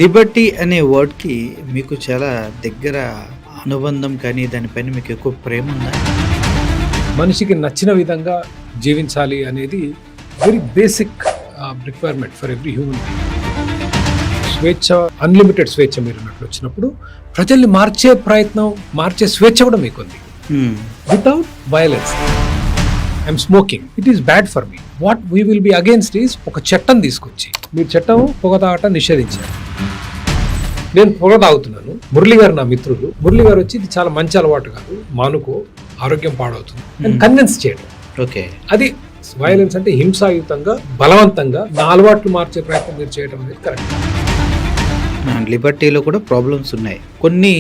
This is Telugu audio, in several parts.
లిబర్టీ అనే వర్డ్‌కి మీకు చాలా దగ్గర అనుబంధం కానీ, దానిపైన మీకు ఎక్కువ ప్రేమ ఉందా? మనిషికి నచ్చిన విధంగా జీవించాలి అనేది very basic requirement for every human being. స్వేచ్ఛ, అన్లిమిటెడ్ స్వేచ్ఛ మీరు అన్నట్లు వచ్చినప్పుడు ప్రజల్ని మార్చే ప్రయత్నం, మార్చే స్వేచ్ఛ కూడా మీకుంది. Without violence. I'm smoking, it is bad for me. What we will be against is ఒక చట్టం తీసుకొచ్చి, మీరు చట్టం పొగ తాగటం నిషేధించారు. నేను పొగ తాగుతున్నాను, మురళి గారు నా మిత్రుడు, మురళి గారు వచ్చి ఇది చాలా మంచి అలవాటు కాదు, మానుకో, ఆరోగ్యం పాడవుతుంది అని కన్విన్స్ చేయడం. ఓకే, అది వైలెన్స్. అంటే హింసాయుతంగా, బలవంతంగా నా అలవాట్లు మార్చే ప్రయత్నం మీరు చేయడం అనేది కరెక్ట్. లిబర్టీలో కూడా ప్రాబ్లమ్స్ ఉన్నాయి, కొన్ని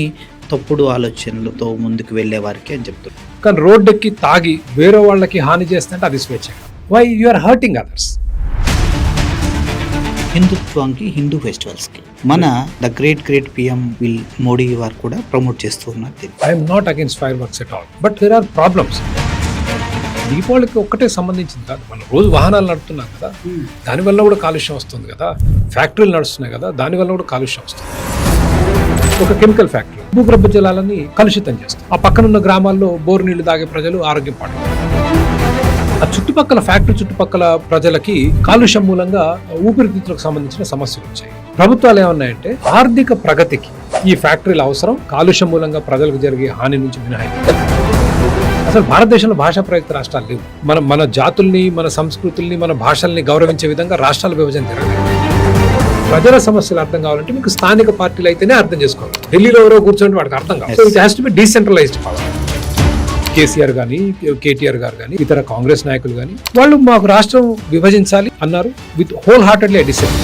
తప్పుడు ఆలోచనలతో ముందుకు వెళ్ళే వారికి అని చెప్తున్నారు. కానీ రోడ్డుకి తాగి వేరే వాళ్ళకి హాని చేస్తుంటే అది స్వేచ్ఛ. Why you are hurting others? హిందుత్వానికి, హిందూ ఫెస్టివల్స్కి మన ద గ్రేట్ పిఎం మోడీ వారు కూడా ప్రమోట్ చేస్తూ ఉన్నారు. I'm not against fireworks at all, but there are problems. దీపావళికి ఒక్కటే సంబంధించింది కాదు, మనం రోజు వాహనాలు నడుపుతున్నాం కదా, దానివల్ల కూడా కాలుష్యం వస్తుంది కదా. ఫ్యాక్టరీలు నడుస్తున్నాయి కదా, దానివల్ల కూడా కాలుష్యం వస్తుంది. ఒక కెమికల్ ఫ్యాక్టరీ భూగర్భ జలాలని కలుషితం చేస్తుంది. ఆ పక్కనున్న గ్రామాల్లో బోరు నీళ్లు తాగే ప్రజలు ఆరోగ్యం పాడు. ఆ చుట్టుపక్కల ఫ్యాక్టరీ చుట్టుపక్కల ప్రజలకి కాలుష్యం మూలంగా ఊపిరితిత్తులకు సంబంధించిన సమస్యలు వచ్చాయి. ప్రభుత్వాలు ఏమన్నాయంటే ఆర్థిక ప్రగతికి ఈ ఫ్యాక్టరీల అవసరం, కాలుష్యం మూలంగా ప్రజలకు జరిగే హాని నుంచి మినహాయింపు. అసలు భారతదేశంలో భాషా ప్రయుక్త రాష్ట్రాలు లేవు. మన జాతుల్ని, మన సంస్కృతుల్ని, మన భాషల్ని గౌరవించే విధంగా రాష్ట్రాల విభజన జరగలేదు. ప్రజల సమస్యలు అర్థం కావాలంటే మీకు స్థానిక పార్టీలు అయితేనే అర్థం చేసుకోవాలి. ఢిల్లీలో ఎవరో కూర్చొని వాడికి అర్థం కావాలి. So it has to be decentralised power. KCR కానీ, కేటీఆర్ గారు కానీ, ఇతర కాంగ్రెస్ నాయకులు కానీ, వాళ్ళు మాకు రాష్ట్రం విభజించాలి అన్నారు. With whole heartedly decide.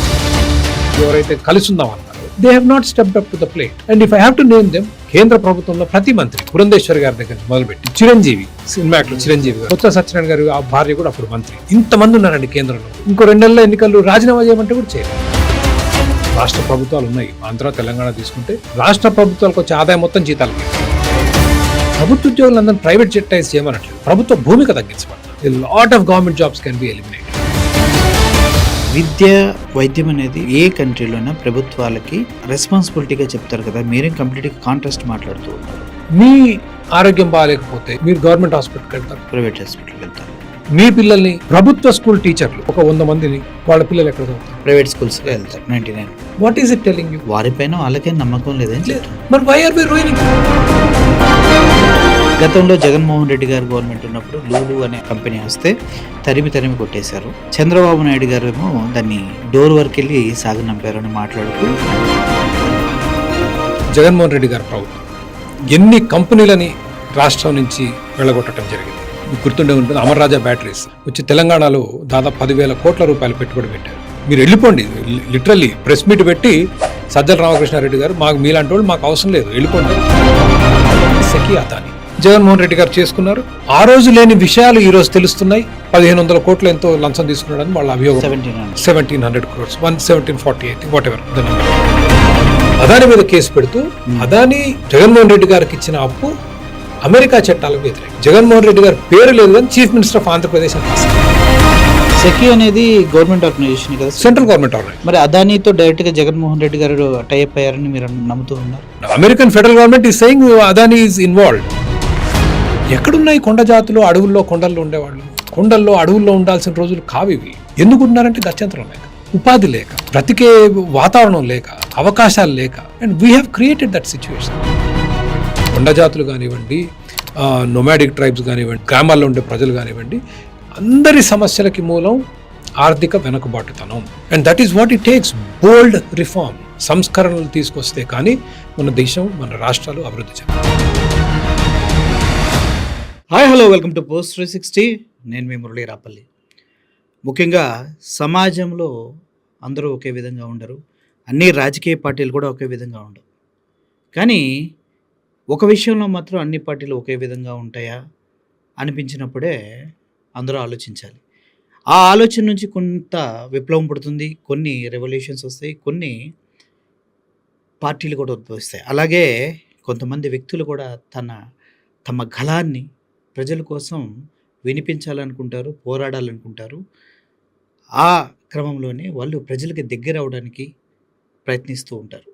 ఎవరైతే కలిసి ఉందాం అన్నారు, they have not stepped up to the plate. And if I have to name them, కేంద్ర ప్రభుత్వంలో ప్రతి మంత్రి, పురంధేశ్వరి గారి దగ్గర మొదలుపెట్టి చిరంజీవి, సినిమా యాక్టర్ చిరంజీవి గారు, కొత్త సత్యనారాయణ గారు ఆ భార్య కూడా అప్పుడు మంత్రి, ఇంతమంది ఉన్నారండి కేంద్రంలో. ఇంకో 2 నెలల ఎన్నికలు రాజీనామా చేయమంటే కూడా చేయలేదు. రాష్ట్ర ప్రభుత్వాలు ఉన్నాయి. ఆంధ్ర, తెలంగాణ తీసుకుంటే రాష్ట్ర ప్రభుత్వాలకు వచ్చే ఆదాయం మొత్తం జీతాలకి. ప్రభుత్వ ఉద్యోగులందరినీ ప్రైవేట్ జెట్టైజ్ చేయమనట్లేదు, ప్రభుత్వ భూమిక తగ్గించబడుతుంది. Lot of government jobs can be eliminated. విద్య, వైద్యం అనేది ఏ కంట్రీలోనే ప్రభుత్వాలకి రెస్పాన్సిబిలిటీగా చెప్తారు కదా, మీరేం కంప్లీట్గా కాంట్రాస్ట్ మాట్లాడుతూ ఉన్నారు. మీ ఆరోగ్యం బాగాలేకపోతే మీరు గవర్నమెంట్ హాస్పిటల్కి వెళ్తారు, ప్రైవేట్ హాస్పిటల్కి వెళ్తారు. మీ పిల్లల్ని ప్రభుత్వ స్కూల్ టీచర్లు ఒక 100 మందిని, వాళ్ళ పిల్లలు ఎక్కడ చదువుతారు? ప్రైవేట్ స్కూల్స్కి వెళ్తారు. 99. What is it telling you? వారిపైన వాళ్ళకే నమ్మకం లేదని చెప్తారు. మరి వై ఆర్ వి రూయినింగ్? గతంలో జగన్మోహన్ రెడ్డి గారు గవర్నమెంట్ ఉన్నప్పుడు లూలు అనే కంపెనీ వస్తే తరిమి కొట్టేశారు. చంద్రబాబు నాయుడు గారు ఏమో దాన్ని డోర్ వరకు వెళ్ళి సాగనంపారు అని మాట్లాడుతూ, జగన్మోహన్ రెడ్డి గారు ప్రభుత్వం ఎన్ని కంపెనీలని రాష్ట్రం నుంచి వెళ్ళగొట్టడం జరిగింది. మీకు గుర్తుండే ఉంటుంది, అమర్ రాజా బ్యాటరీస్ వచ్చి తెలంగాణలో దాదాపు 10,000 కోట్ల రూపాయలు పెట్టుబడి పెట్టారు. మీరు వెళ్ళిపోండి, లిటరల్లీ ప్రెస్ మీట్ పెట్టి సజ్జల రామకృష్ణారెడ్డి గారు, మాకు మీలాంటి వాళ్ళు మాకు అవసరం లేదు, వెళ్ళిపోండి. సెకీ అదాని జగన్మోహన్ రెడ్డి గారు చేసుకున్నారు. ఆ రోజు లేని విషయాలు ఈ రోజు తెలుస్తున్నాయి. 1,500 కోట్లు ఎంతో లంచం తీసుకున్నాడని వాళ్ళ అభియోగం. 1,700 crores, 1,1748 వాట్ ఎవర్. అదాని మీద కేసు పెడుతూ, అదాని జగన్మోహన్ రెడ్డి గారికి ఇచ్చిన అప్పు అమెరికా చట్టాలకు వ్యతిరేకం. జగన్మోహన్ రెడ్డి గారి పేరు లేదు కానీ చీఫ్ మినిస్టర్ ఆఫ్ ఆంధ్రప్రదేశ్ అని రాశారు. సెకీ అనేది గవర్నమెంట్ ఆర్గనైజేషన్ కదా, సెంట్రల్ గవర్నమెంట్ ఆర్గనైజేషన్. మరి అదానితో డైరెక్ట్ గా జగన్మోహన్ రెడ్డి గారు టైప్ అయ్యారని మీరు నమ్ముతూ ఉన్నారు. American federal government is saying Adani is involved. ఎక్కడున్నాయి కొండ జాతులు, అడవుల్లో, కొండల్లో ఉండేవాళ్ళు? కొండల్లో, అడవుల్లో ఉండాల్సిన రోజులు కావివి. ఎందుకు ఉన్నారంటే గత్యంతరం లేక, ఉపాధి లేక, బ్రతికే వాతావరణం లేక, అవకాశాలు లేక. And we have created that situation. కొండ జాతులు కానివ్వండి, నొమాడిక్ ట్రైబ్స్ కానివ్వండి, గ్రామాల్లో ఉండే ప్రజలు కానివ్వండి, అందరి సమస్యలకి మూలం ఆర్థిక వెనుకబాటుతనం. And that is what it takes. Bold reform, సంస్కరణలు తీసుకొస్తే కానీ మన దేశం, మన రాష్ట్రాలు అభివృద్ధి చెందాలి. Hi, hello, welcome to Post 360. నేను మీ మురళీ రాపల్లి. ముఖ్యంగా సమాజంలో అందరూ ఒకే విధంగా ఉండరు, అన్ని రాజకీయ పార్టీలు కూడా ఒకే విధంగా ఉండవు. కానీ ఒక విషయంలో మాత్రం అన్ని పార్టీలు ఒకే విధంగా ఉంటాయా అనిపించినప్పుడే అందరూ ఆలోచించాలి. ఆ ఆలోచన నుంచి కొంత విప్లవం పుడుతుంది, కొన్ని రెవల్యూషన్స్ వస్తాయి, కొన్ని పార్టీలు కూడా ఉద్భవిస్తాయి. అలాగే కొంతమంది వ్యక్తులు కూడా తమ గళాన్ని ప్రజల కోసం వినిపించాలనుకుంటారు, పోరాడాలనుకుంటారు. ఆ క్రమంలోనే వాళ్ళు ప్రజలకి దగ్గర అవడానికి ప్రయత్నిస్తూ ఉంటారు.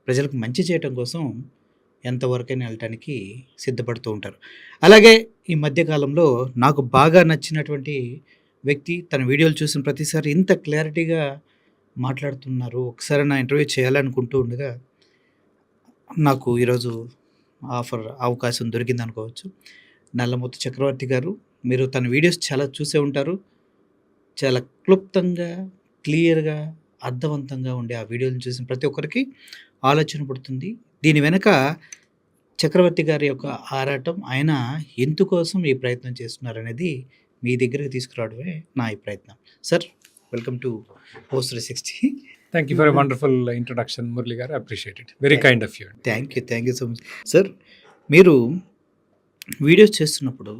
ప్రజలకు మంచి చేయటం కోసం ఎంతవరకైనా వెళ్ళటానికి సిద్ధపడుతూ ఉంటారు. అలాగే ఈ మధ్యకాలంలో నాకు బాగా నచ్చినటువంటి వ్యక్తి, తన వీడియోలు చూసిన ప్రతిసారి ఇంత క్లారిటీగా మాట్లాడుతున్నారు, ఒకసారి నా ఇంటర్వ్యూ చేయాలనుకుంటూ ఉండగా నాకు ఈరోజు అవకాశం దొరికింది అనుకోవచ్చు. నల్లమూతి చక్రవర్తి గారు, మీరు తన వీడియోస్ చాలా చూసే ఉంటారు. చాలా క్లుప్తంగా, క్లియర్గా, అర్థవంతంగా ఉండే ఆ వీడియోలను చూసిన ప్రతి ఒక్కరికి ఆలోచన పుడుతుంది. దీని వెనక చక్రవర్తి గారి యొక్క ఆరాటం, ఆయన ఎందుకోసం ఈ ప్రయత్నం చేస్తున్నారనేది మీ దగ్గరికి తీసుకురావడమే నా ఈ ప్రయత్నం. Sir, welcome to Post 360. Thank you for a wonderful introduction Murali garu, appreciate it, very kind of you. Thank you so much. Sir, మీరు వీడియోస్ చేస్తున్నప్పుడు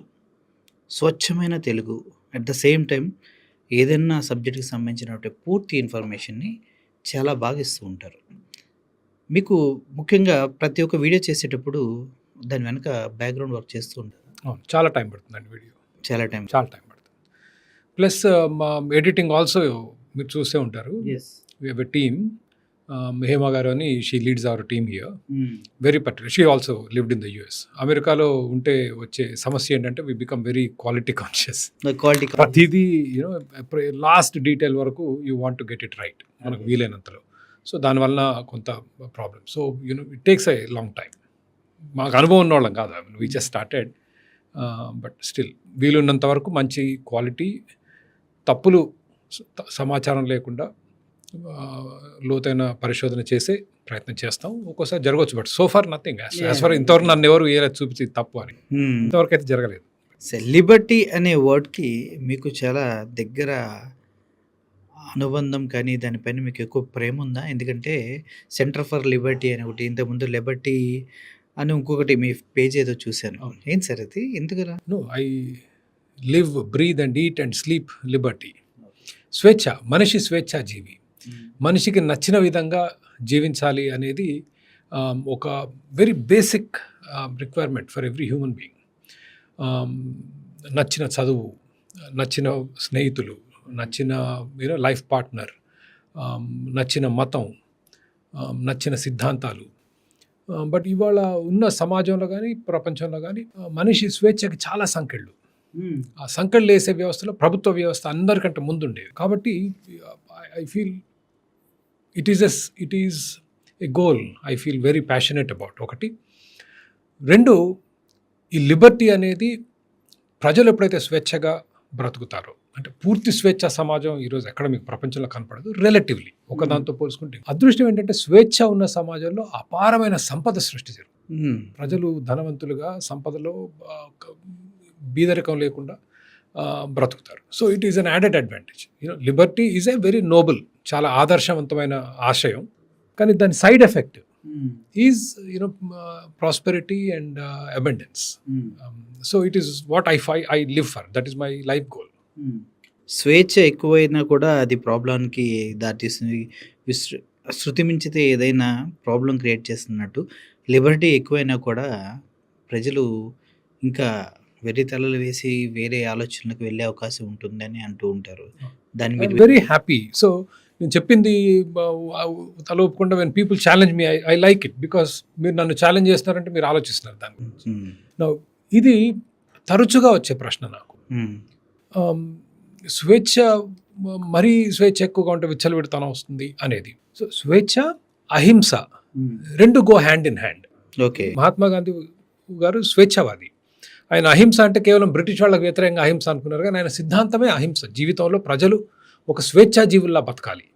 స్వచ్ఛమైన తెలుగు, అట్ ద సేమ్ టైం ఏదైనా సబ్జెక్ట్కి సంబంధించినటువంటి పూర్తి ఇన్ఫర్మేషన్ని చాలా బాగా ఇస్తూ ఉంటారు. మీకు ముఖ్యంగా ప్రతి ఒక్క వీడియో చేసేటప్పుడు దాని వెనక బ్యాక్గ్రౌండ్ వర్క్ చేస్తూ ఉంటారు. చాలా టైం పడుతుందండి వీడియో, చాలా టైం పడుతుంది. ప్లస్ మా ఎడిటింగ్ ఆల్సో మీరు చూసే ఉంటారు. We have a team, Hema గారు అని, she leads our team here. Very particular, she also lived in the US. అమెరికాలో ఉంటే వచ్చే సమస్య ఏంటంటే we become very quality conscious. ప్రతిదీ యూనో లాస్ట్ డీటెయిల్ వరకు you want to get it right, మనకు వీలైనంతలో. సో దానివల్ల కొంత problem. So you know it takes a long time. మాకు అనుభవం ఉన్న వాళ్ళం కాదు, we just started. But still వీలున్నంత వరకు మంచి క్వాలిటీ, తప్పులు సమాచారం లేకుండా లోతైన పరిశోధన చేసే ప్రయత్నం చేస్తాం. ఒక్కోసారి జరగవచ్చు, but so far nothing. As for ఇంతవరకు నన్ను ఎవరు ఏ చూపించి తప్పు అని ఇంతవరకు అయితే జరగలేదు. లిబర్టీ అనే వర్డ్కి మీకు చాలా దగ్గర అనుబంధం, కానీ దానిపైన మీకు ఎక్కువ ప్రేమ ఉందా? ఎందుకంటే సెంటర్ ఫర్ లిబర్టీ అని ఒకటి, ఇంతకుముందు లిబర్టీ అని ఇంకొకటి మీ పేజ్ ఏదో చూశాను. ఏంటి సార్ అది, ఎందుకలా? No, I live, breathe and eat and sleep liberty. స్వేచ్ఛ, మనిషి స్వేచ్ఛా జీవి. మనిషికి నచ్చిన విధంగా జీవించాలి అనేది ఒక very basic requirement for every human being. నచ్చిన చదువు, నచ్చిన స్నేహితులు, నచ్చిన లైఫ్ పార్ట్నర్, నచ్చిన మతం, నచ్చిన సిద్ధాంతాలు. బట్ ఇవాళ ఉన్న సమాజంలో కానీ ప్రపంచంలో కానీ మనిషి స్వేచ్ఛకి చాలా సంకెళ్ళు. ఆ సంకెళ్ళు వేసే వ్యవస్థలో ప్రభుత్వ వ్యవస్థ అందరికంటే ముందుండేది. కాబట్టి I feel it is a goal I feel very passionate about. ఒకటి. రెండు, ఈ లిబర్టీ అనేది ప్రజలు ఎప్పుడైతే స్వేచ్ఛగా బ్రతుకుతారో, అంటే పూర్తి స్వేచ్ఛ సమాజం ఈరోజు ఎక్కడ మీకు ప్రపంచంలో కనపడదు, రిలేటివ్లీ ఒకదాంతో పోల్చుకుంటే. అదృష్టం ఏంటంటే స్వేచ్ఛ ఉన్న సమాజంలో అపారమైన సంపద సృష్టి జరుగుతుంది. ప్రజలు ధనవంతులుగా, సంపదలో బీదరికం లేకుండా బ్రతుకుతారు. So it is an added advantage. Liberty is a very Nobel, చాలా ఆదర్శవంతమైన ఆశయం. కానీ దాని side effect is prosperity and abundance. So it is what I live for, that is my life goal. స్వేచ్ఛ ఎక్కువైనా కూడా అది ప్రాబ్లంకి దారితీస్తుంది. శృతి మించితే ఏదైనా ప్రాబ్లం క్రియేట్ చేస్తున్నట్టు లిబర్టీ ఎక్కువైనా కూడా ప్రజలు ఇంకా వెర్రి తలలు వేసి వేరే ఆలోచనలకు వెళ్ళే అవకాశం ఉంటుందని అంటూ ఉంటారు. దాని మీద వెరీ హ్యాపీ. సో నేను చెప్పింది తల ఒప్పుకుండా when people challenge me, I like it, because మీరు నన్ను ఛాలెంజ్ చేస్తున్నారంటే మీరు ఆలోచిస్తున్నారు దాని గురించి. ఇది తరచుగా వచ్చే ప్రశ్న నాకు. స్వేచ్ఛ, మరీ స్వేచ్ఛ ఎక్కువగా ఉంటే విచ్చలవిడితనం వస్తుంది అనేది. సో స్వేచ్ఛ, అహింస రెండు go hand in hand. Okay. Mahatma Gandhi గారు స్వేచ్ఛవాది. ఆయన అహింస అంటే కేవలం బ్రిటిష్ వాళ్ళకి వ్యతిరేకంగా అహింస అనుకున్నారు, కానీ ఆయన సిద్ధాంతమే అహింస. జీవితంలో ప్రజలు ఒక స్వేచ్ఛా జీవుల్లా బతకాలి.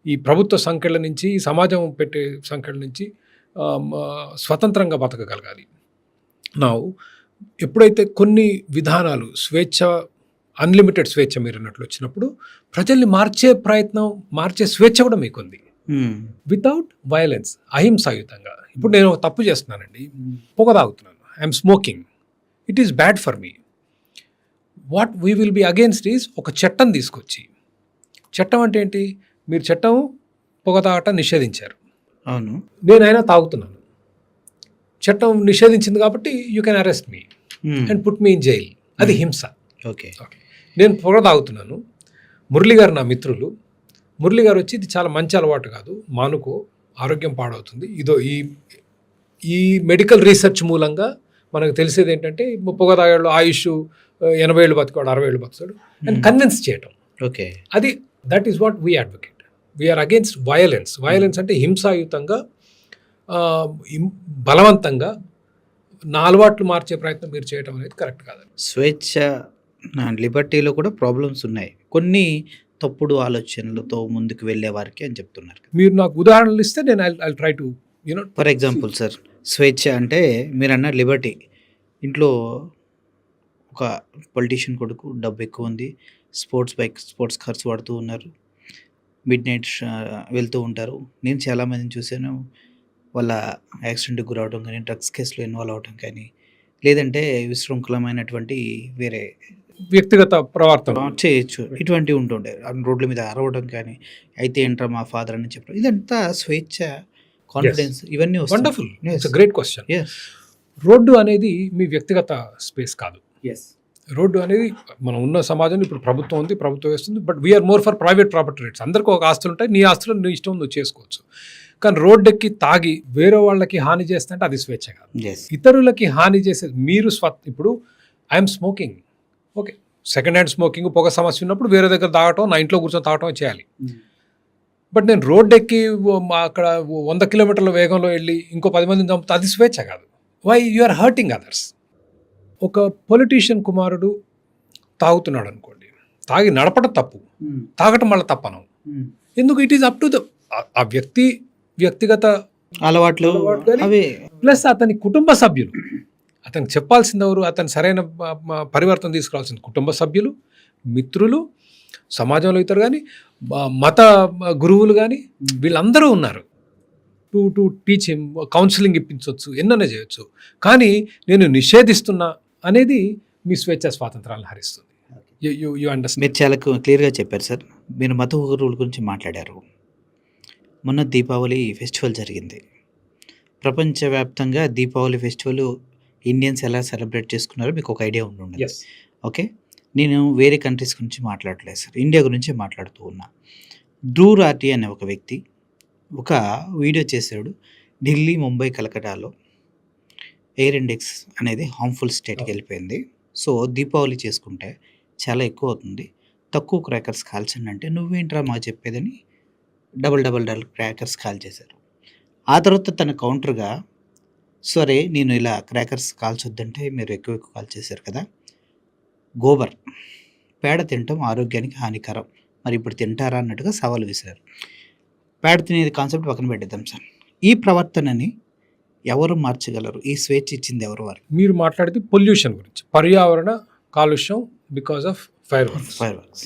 ఈ ప్రభుత్వ సంఖ్యల నుంచి, ఈ సమాజం పెట్టే సంఖ్యల నుంచి స్వతంత్రంగా బతకగలగాలి. నా ఎప్పుడైతే కొన్ని విధానాలు స్వేచ్ఛ, అన్లిమిటెడ్ స్వేచ్ఛ మీరు అన్నట్లు వచ్చినప్పుడు ప్రజల్ని మార్చే స్వేచ్ఛ కూడా మీకుంది. Without violence, అహింసాయుతంగా. ఇప్పుడు నేను తప్పు చేస్తున్నానండి, పొగ తాగుతున్నాను, I'm smoking, it is bad for me. What we will be against is ఒక చట్టం తీసుకొచ్చి, చట్టం అంటే ఏంటి, మీరు చట్టం పొగ తాగటం నిషేధించారు, అవును, నేనైనా తాగుతున్నాను, చట్టం నిషేధించింది కాబట్టి you can arrest me and put me in jail. అది హింస. ఓకే. నేను పొగ తాగుతున్నాను, మురళి గారు నా మిత్రులు, మురళి గారు వచ్చి ఇది చాలా మంచి అలవాటు కాదు, మానుకో, ఆరోగ్యం పాడవుతుంది. ఇదో ఈ మెడికల్ రీసెర్చ్ మూలంగా మనకు తెలిసేది ఏంటంటే పొగ తాగాడు ఆయుష్ 80 ఏళ్ళు బతికాడు, 60 ఏళ్ళు బతుకుతాడు అండ్ కన్విన్స్ చేయటం. ఓకే, అది that is what we advocate. We are against violence. Violence అంటే హింసాయుతంగా బలవంతంగా నా అలవాట్లు మార్చే ప్రయత్నం మీరు చేయడం అనేది కరెక్ట్ కాదండి. స్వేచ్ఛ లిబర్టీలో కూడా ప్రాబ్లమ్స్ ఉన్నాయి, కొన్ని తప్పుడు ఆలోచనలతో ముందుకు వెళ్ళే వారికి అని చెప్తున్నారు. మీరు నాకు ఉదాహరణలు ఇస్తే నేను I try to you know. For example sir, స్వేచ్ఛ అంటే మీరు అన్న లిబర్టీ, ఇంట్లో ఒక పొలిటీషియన్ కొడుకు డబ్బు ఎక్కువ ఉంది, స్పోర్ట్స్ కార్స్ వాడుతూ ఉన్నారు, మిడ్ నైట్ వెళ్తూ ఉంటారు. నేను చాలామందిని చూశాను, వాళ్ళ యాక్సిడెంట్కి గురవడం కానీ, డ్రగ్స్ కేసులో ఇన్వాల్వ్ అవడం కానీ, లేదంటే విశృంఖలమైనటువంటి వేరే వ్యక్తిగత ప్రవర్తన చేయొచ్చు, ఇటువంటివి ఉంటుండే. రోడ్ల మీద అరవడం కానీ, అయితే ఏంట్రా మా ఫాదర్ అని చెప్పడం, ఇదంతా స్వేచ్ఛ, కాన్ఫిడెన్స్, ఇవన్నీ wonderful. It's great question. Yes. Road అనేది మీ వ్యక్తిగత స్పేస్ కాదు. Yes. రోడ్డు అనేది మనం ఉన్న సమాజంలో ఇప్పుడు ప్రభుత్వం ఉంది, ప్రభుత్వం వేస్తుంది. But we are more for private property rights. అందరికీ ఒక ఆస్తులు ఉంటాయి, నీ ఆస్తులు నీ ఇష్టం నువ్వు చేసుకోవచ్చు. కానీ రోడ్డు ఎక్కి తాగి వేరే వాళ్ళకి హాని చేస్తుంటే అది స్వేచ్ఛ కాదు. Yes. ఇతరులకి హాని చేసే మీరు ఇప్పుడు I'm smoking, okay, second hand smoking, పొగ సమస్య ఉన్నప్పుడు వేరే దగ్గర తాగటం, నా ఇంట్లో కూర్చొని తాగటం చేయాలి. బట్ నేను రోడ్డు ఎక్కి అక్కడ 100 కిలోమీటర్ల వేగంలో వెళ్ళి ఇంకో 10 మందిని చంపుతా, అది స్వేచ్ఛ కాదు. Why you are hurting others. ఒక పొలిటీషియన్ కుమారుడు తాగుతున్నాడు అనుకోండి, తాగి నడపడం తప్పు, తాగటం మళ్ళీ తప్పను. ఎందుకు? It is up to the ఆ వ్యక్తిగత అలవాట్లు అవి, ప్లస్ అతని కుటుంబ సభ్యులు. అతనికి చెప్పాల్సింది ఎవరు? అతను సరైన పరివర్తన తీసుకురావాల్సింది కుటుంబ సభ్యులు, మిత్రులు, సమాజంలో ఇతరు కానీ, మత గురువులు కానీ, వీళ్ళందరూ ఉన్నారు. టు టీచ్ హిమ్, కౌన్సిలింగ్ ఇప్పించవచ్చు, ఎన్ననే చేయొచ్చు. కానీ నేను నిషేధిస్తున్నా అనేది మీ స్వేచ్ఛ స్వాతంత్రాలను హరిస్తుంది. You understand. మీరు చాలా క్లియర్గా చెప్పారు సార్. మీరు మత గురువుల గురించి మాట్లాడారు. మొన్న దీపావళి ఫెస్టివల్ జరిగింది. ప్రపంచవ్యాప్తంగా దీపావళి ఫెస్టివల్ ఇండియన్స్ ఎలా సెలబ్రేట్ చేసుకున్నారో మీకు ఒక ఐడియా ఉండండి. ఓకే, నేను వేరే కంట్రీస్ గురించి మాట్లాడలేదు సార్, ఇండియా గురించి మాట్లాడుతూ ఉన్నా. ధ్రువ్ రాఠీ అనే ఒక వ్యక్తి ఒక వీడియో చేశాడు. ఢిల్లీ, ముంబై, కలకటాలో ఎయిర్ ఇండెక్స్ అనేది హార్మ్ఫుల్ స్టేట్కి వెళ్ళిపోయింది. సో దీపావళి చేసుకుంటే చాలా ఎక్కువ అవుతుంది, తక్కువ క్రాకర్స్ కాల్చండి అంటే, నువ్వేంట్రా మాకు చెప్పేదని డబల్ క్రాకర్స్ కాల్ చేశారు. ఆ తర్వాత తన కౌంటర్గా, సరే నేను ఇలా క్రాకర్స్ కాల్చొద్దంటే మీరు ఎక్కువ కాల్ చేశారు కదా, గోబర్ పేడ తినటం ఆరోగ్యానికి హానికరం, మరి ఇప్పుడు తింటారా అన్నట్టుగా సవాల్ విసిరారు. పేడ తినేది కాన్సెప్ట్ పక్కన పెట్టేద్దాం సార్. ఈ ప్రవర్తనని ఎవరు మార్చగలరు? ఈ స్వేచ్ఛ ఇచ్చింది ఎవరు వారికి? మీరు మాట్లాడితే పొల్యూషన్ గురించి, పర్యావరణ కాలుష్యం because of fire works.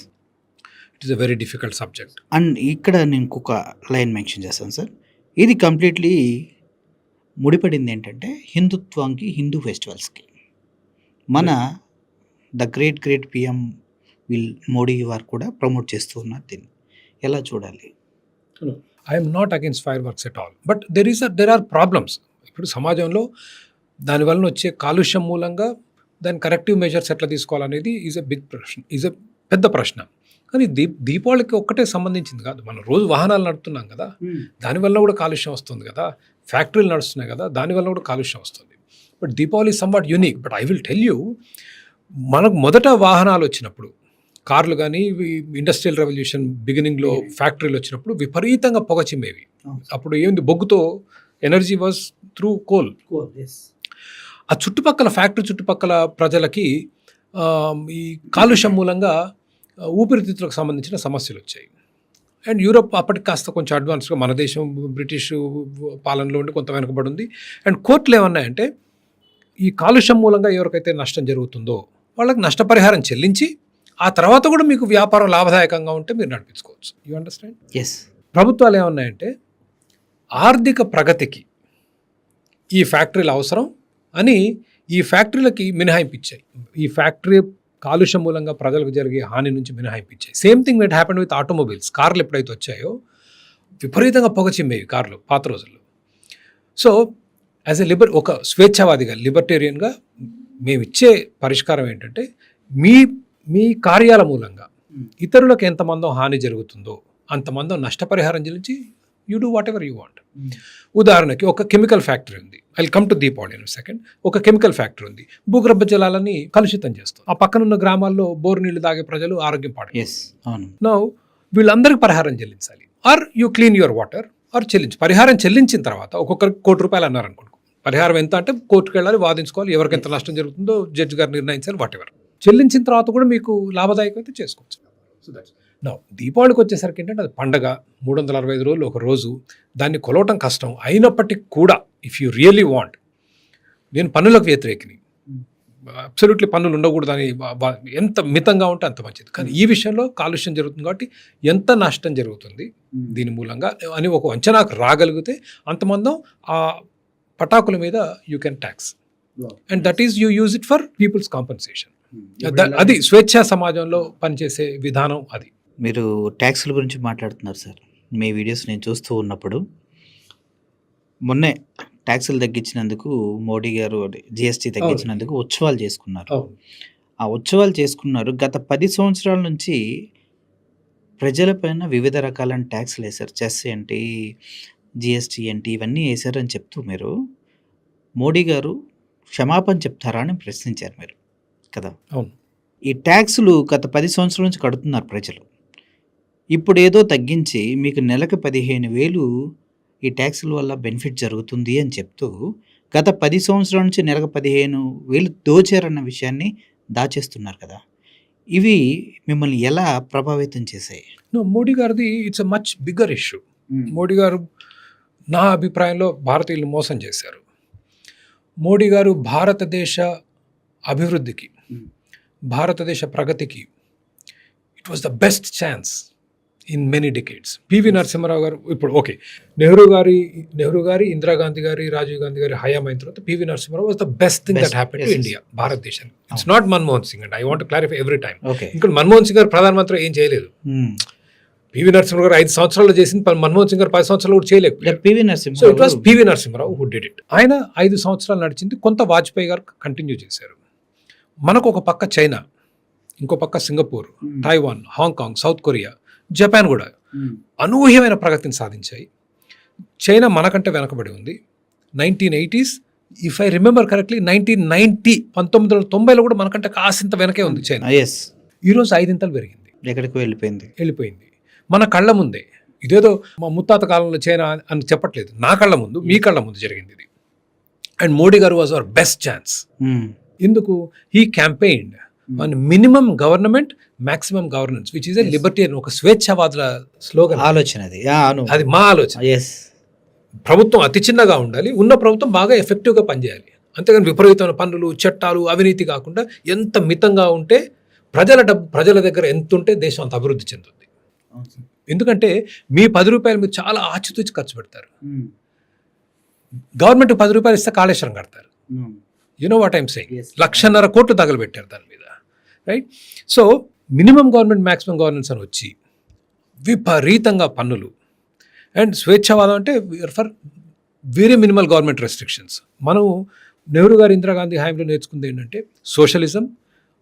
It is a very difficult subject. And ఇక్కడ నేను ఇంకొక లైన్ మెన్షన్ చేస్తాను సార్. ఇది కంప్లీట్లీ ముడిపడింది ఏంటంటే హిందుత్వానికి, హిందూ ఫెస్టివల్స్కి. మన ద గ్రేట్ పిఎం మోడీ వారు కూడా ప్రమోట్ చేస్తూ ఉన్నారు. దీన్ని ఎలా చూడాలి? I'm not against fireworks at all, but there are problems. ఇప్పుడు సమాజంలో దానివల్ల వచ్చే కాలుష్యం మూలంగా దాని కరెక్టివ్ మెజర్స్ ఎట్లా తీసుకోవాలనేది ఈజ్ ఎ బిగ్ ప్రశ్న, ఈజ్ ఎ పెద్ద ప్రశ్న. కానీ దీపావళికి ఒక్కటే సంబంధించింది కాదు. మనం రోజు వాహనాలు నడుపుతున్నాం కదా, దానివల్ల కూడా కాలుష్యం వస్తుంది కదా. ఫ్యాక్టరీలు నడుస్తున్నాయి కదా, దానివల్ల కూడా కాలుష్యం వస్తుంది. But Deepavali somewhat unique. But I will tell you, మనకు మొదట వాహనాలు వచ్చినప్పుడు, కార్లు కానీ, ఇండస్ట్రియల్ రెవల్యూషన్ బిగినింగ్లో ఫ్యాక్టరీలు వచ్చినప్పుడు విపరీతంగా పొగ చిమ్మేవి. అప్పుడు ఏంది, బొగ్గుతో ఎనర్జీ వాజ్ త్రూ కోల్. ఆ చుట్టుపక్కల ఫ్యాక్టరీ చుట్టుపక్కల ప్రజలకి ఈ కాలుష్యం మూలంగా ఊపిరితిత్తులకు సంబంధించిన సమస్యలు వచ్చాయి. అండ్ యూరోప్ అప్పటికి కాస్త కొంచెం అడ్వాన్స్గా, మన దేశం బ్రిటిష్ పాలనలో ఉండి కొంత వెనుకబడి ఉంది. అండ్ కోర్టులు ఏమన్నాయంటే, ఈ కాలుష్యం మూలంగా ఎవరికైతే నష్టం జరుగుతుందో వాళ్ళకి నష్టపరిహారం చెల్లించి, ఆ తర్వాత కూడా మీకు వ్యాపారం లాభదాయకంగా ఉంటే మీరు నడిపించుకోవచ్చు. You understand? ఎస్. ప్రభుత్వాలు ఏమన్నాయంటే, ఆర్థిక ప్రగతికి ఈ ఫ్యాక్టరీలు అవసరం అని ఈ ఫ్యాక్టరీలకి మినహాయింపించాయి. ఈ ఫ్యాక్టరీ కాలుష్యం మూలంగా ప్రజలకు జరిగే హాని నుంచి మినహాయింపించాయి. Same thing what happened with automobiles. కార్లు ఎప్పుడైతే వచ్చాయో విపరీతంగా పొగ చిమ్మేవి కార్లు పాత రోజుల్లో. సో యాజ్ ఎ ఒక స్వేచ్ఛావాదిగా, లిబర్టేరియన్గా మేము ఇచ్చే పరిష్కారం ఏంటంటే, మీ కార్యాల మూలంగా ఇతరులకు ఎంతమందో హాని జరుగుతుందో అంతమంది నష్టపరిహారం చెల్లించి you do what ever you want. ఉదాహరణకి ఒక కెమికల్ ఫ్యాక్టరీ ఉంది, I come to Deepavali in second. ఒక కెమికల్ ఫ్యాక్టరీ ఉంది, భూగర్భ జలాలని కలుషితం చేస్తుంది. ఆ పక్కనున్న గ్రామాల్లో బోరు నీళ్లు తాగే ప్రజలు ఆరోగ్యం పాడు. నౌ వీళ్ళందరికీ పరిహారం చెల్లించాలి. Or you clean your water or చెల్లించు. పరిహారం చెల్లించిన తర్వాత ఒక్కొక్కరికి ₹1,00,00,000 అన్నారు అనుకోండి. పరిహారం ఎంత అంటే కోర్టుకు వెళ్ళాలి, వాదించుకోవాలి, ఎవరికి ఎంత నష్టం జరుగుతుందో జడ్జి గారు నిర్ణయించాలి, వాట్ ఎవర్. చెల్లించిన తర్వాత కూడా మీకు లాభదాయకం అయితే చేసుకోవచ్చు. నా దీపావళికి వచ్చేసరికి ఏంటంటే అది పండగ, 365 రోజులు ఒక రోజు, దాన్ని కొలవటం కష్టం. అయినప్పటికీ కూడా ఇఫ్ యూ రియలీ వాంట్, నేను పన్నులకు వ్యతిరేకిని, అబ్సల్యూట్లీ పన్నులు ఉండకూడదు అని ఎంత మితంగా ఉంటే అంత మంచిది. కానీ ఈ విషయంలో కాలుష్యం జరుగుతుంది కాబట్టి ఎంత నష్టం జరుగుతుంది దీని మూలంగా అని ఒక అంచనాకు రాగలిగితే అంతమందం ఆ పటాకుల మీద you can tax, and that is you use it for people's compensation. అది స్వేచ్ఛా సమాజంలో పనిచేసే విధానం. అది మీరు ట్యాక్సుల గురించి మాట్లాడుతున్నారు సార్. మీ వీడియోస్ నేను చూస్తూ ఉన్నప్పుడు మొన్నే ట్యాక్సులు తగ్గించినందుకు మోడీ గారు జిఎస్టీ తగ్గించినందుకు ఉత్సవాలు చేసుకున్నారు. ఆ ఉత్సవాలు చేసుకున్నారు. గత 10 సంవత్సరాల నుంచి ప్రజలపైన వివిధ రకాలైన ట్యాక్స్లు వేశారు. చెస్ ఏంటి, జిఎస్టీ ఏంటి, ఇవన్నీ వేశారని చెప్తూ మీరు మోడీ గారు క్షమాపణ చెప్తారా అని ప్రశ్నించారు మీరు కదా. అవును. ఈ ట్యాక్సులు గత 10 సంవత్సరాల నుంచి కడుతున్నారు ప్రజలు. ఇప్పుడు ఏదో తగ్గించి మీకు నెలకు 15,000 ఈ ట్యాక్సుల వల్ల బెనిఫిట్ జరుగుతుంది అని చెప్తూ గత 10 సంవత్సరాల నుంచి నెలకు 15,000 దోచారన్న విషయాన్ని దాచేస్తున్నారు కదా. ఇవి మిమ్మల్ని ఎలా ప్రభావితం చేశాయి? మోడీ గారిది it's a much bigger issue. Modi గారు నా అభిప్రాయంలో భారతీయులు మోసం చేశారు. మోడీ గారు భారతదేశ అభివృద్ధికి, భారతదేశ ప్రగతికి it was the best chance in many decades. PV Narasimha Rao గారు ఇప్పుడు ఓకే, నెహ్రూ గారి ఇందిరాగాంధీ గారి, రాజీవ్ గాంధీ గారి హయాం అయిన తర్వాత PV Narasimha Rao was the best thing that happened to India, భారతదేశానికి. It's not Manmohan Singh and I want clarify every time. ఇంకా మన్మోహన్ సింగ్ గారు ప్రధానమంత్రి ఏం చేయలేదు. పివి నరసింహారావు గారు 5 సంవత్సరాలు చేసింది, మన్మోహన్ సింగ్ గారు 10 సంవత్సరాలు కూడా చేయలేకపోయారు. So it was PV Narasimha Rao who did it. ఆయన 5 సంవత్సరాలు నడిచింది. కొంత వాజ్పేయి గారు కంటిన్యూ చేశారు. మనకు ఒక పక్క చైనా, ఇంకో పక్క Singapore, Taiwan, Hong Kong, south Korea, Japan కూడా అనూహ్యమైన ప్రగతిని సాధించాయి. చైనా మనకంటే వెనకబడి ఉంది. 1980s if I remember correctly 1990 కూడా మనకంటే కాసింత వెనకే ఉంది చైనా. ఈరోజు 5 ఇంతలు పెరిగింది. ఎక్కడికి వెళ్ళిపోయింది మన కళ్ళ ముందే. ఇదేదో మా ముత్తాత కాలంలో చైనా అని చెప్పట్లేదు, నా కళ్ళ ముందు, మీ కళ్ళ ముందు జరిగింది ఇది. And Modi garu was our best chance. ఎందుకు? He campaigned on minimum government, maximum governance, which is a libertarian, ఒక స్వేచ్ఛావాదుల స్లోగన్ ఆలోచన. అది మా ఆలోచన. ప్రభుత్వం అతి చిన్నగా ఉండాలి, ఉన్న ప్రభుత్వం బాగా ఎఫెక్టివ్గా పనిచేయాలి. అంతేగాని విపరీతమైన పన్నులు, చట్టాలు, అవినీతి కాకుండా ఎంత మితంగా ఉంటే, ప్రజల దగ్గర ఎంత ఉంటే దేశం అంత అభివృద్ధి చెందుతుంది. ఎందుకంటే మీ 10 రూపాయలు మీరు చాలా ఆచితూచి ఖర్చు పెడతారు. గవర్నమెంట్ 10 రూపాయలు ఇస్తే కాళేశ్వరం కడతారు. You know what I'm saying. 1,50,000 కోట్లు తగలబెట్టారు దాని మీద, right? So minimum government, maximum governance అని వచ్చి విపరీతంగా పన్నులు అండ్ స్వేచ్ఛావాదం అంటే for very minimal government restrictions. మనం నెహ్రూ గారు, ఇందిరాగాంధీ హయాంలో నేర్చుకుంది ఏంటంటే సోషలిజం,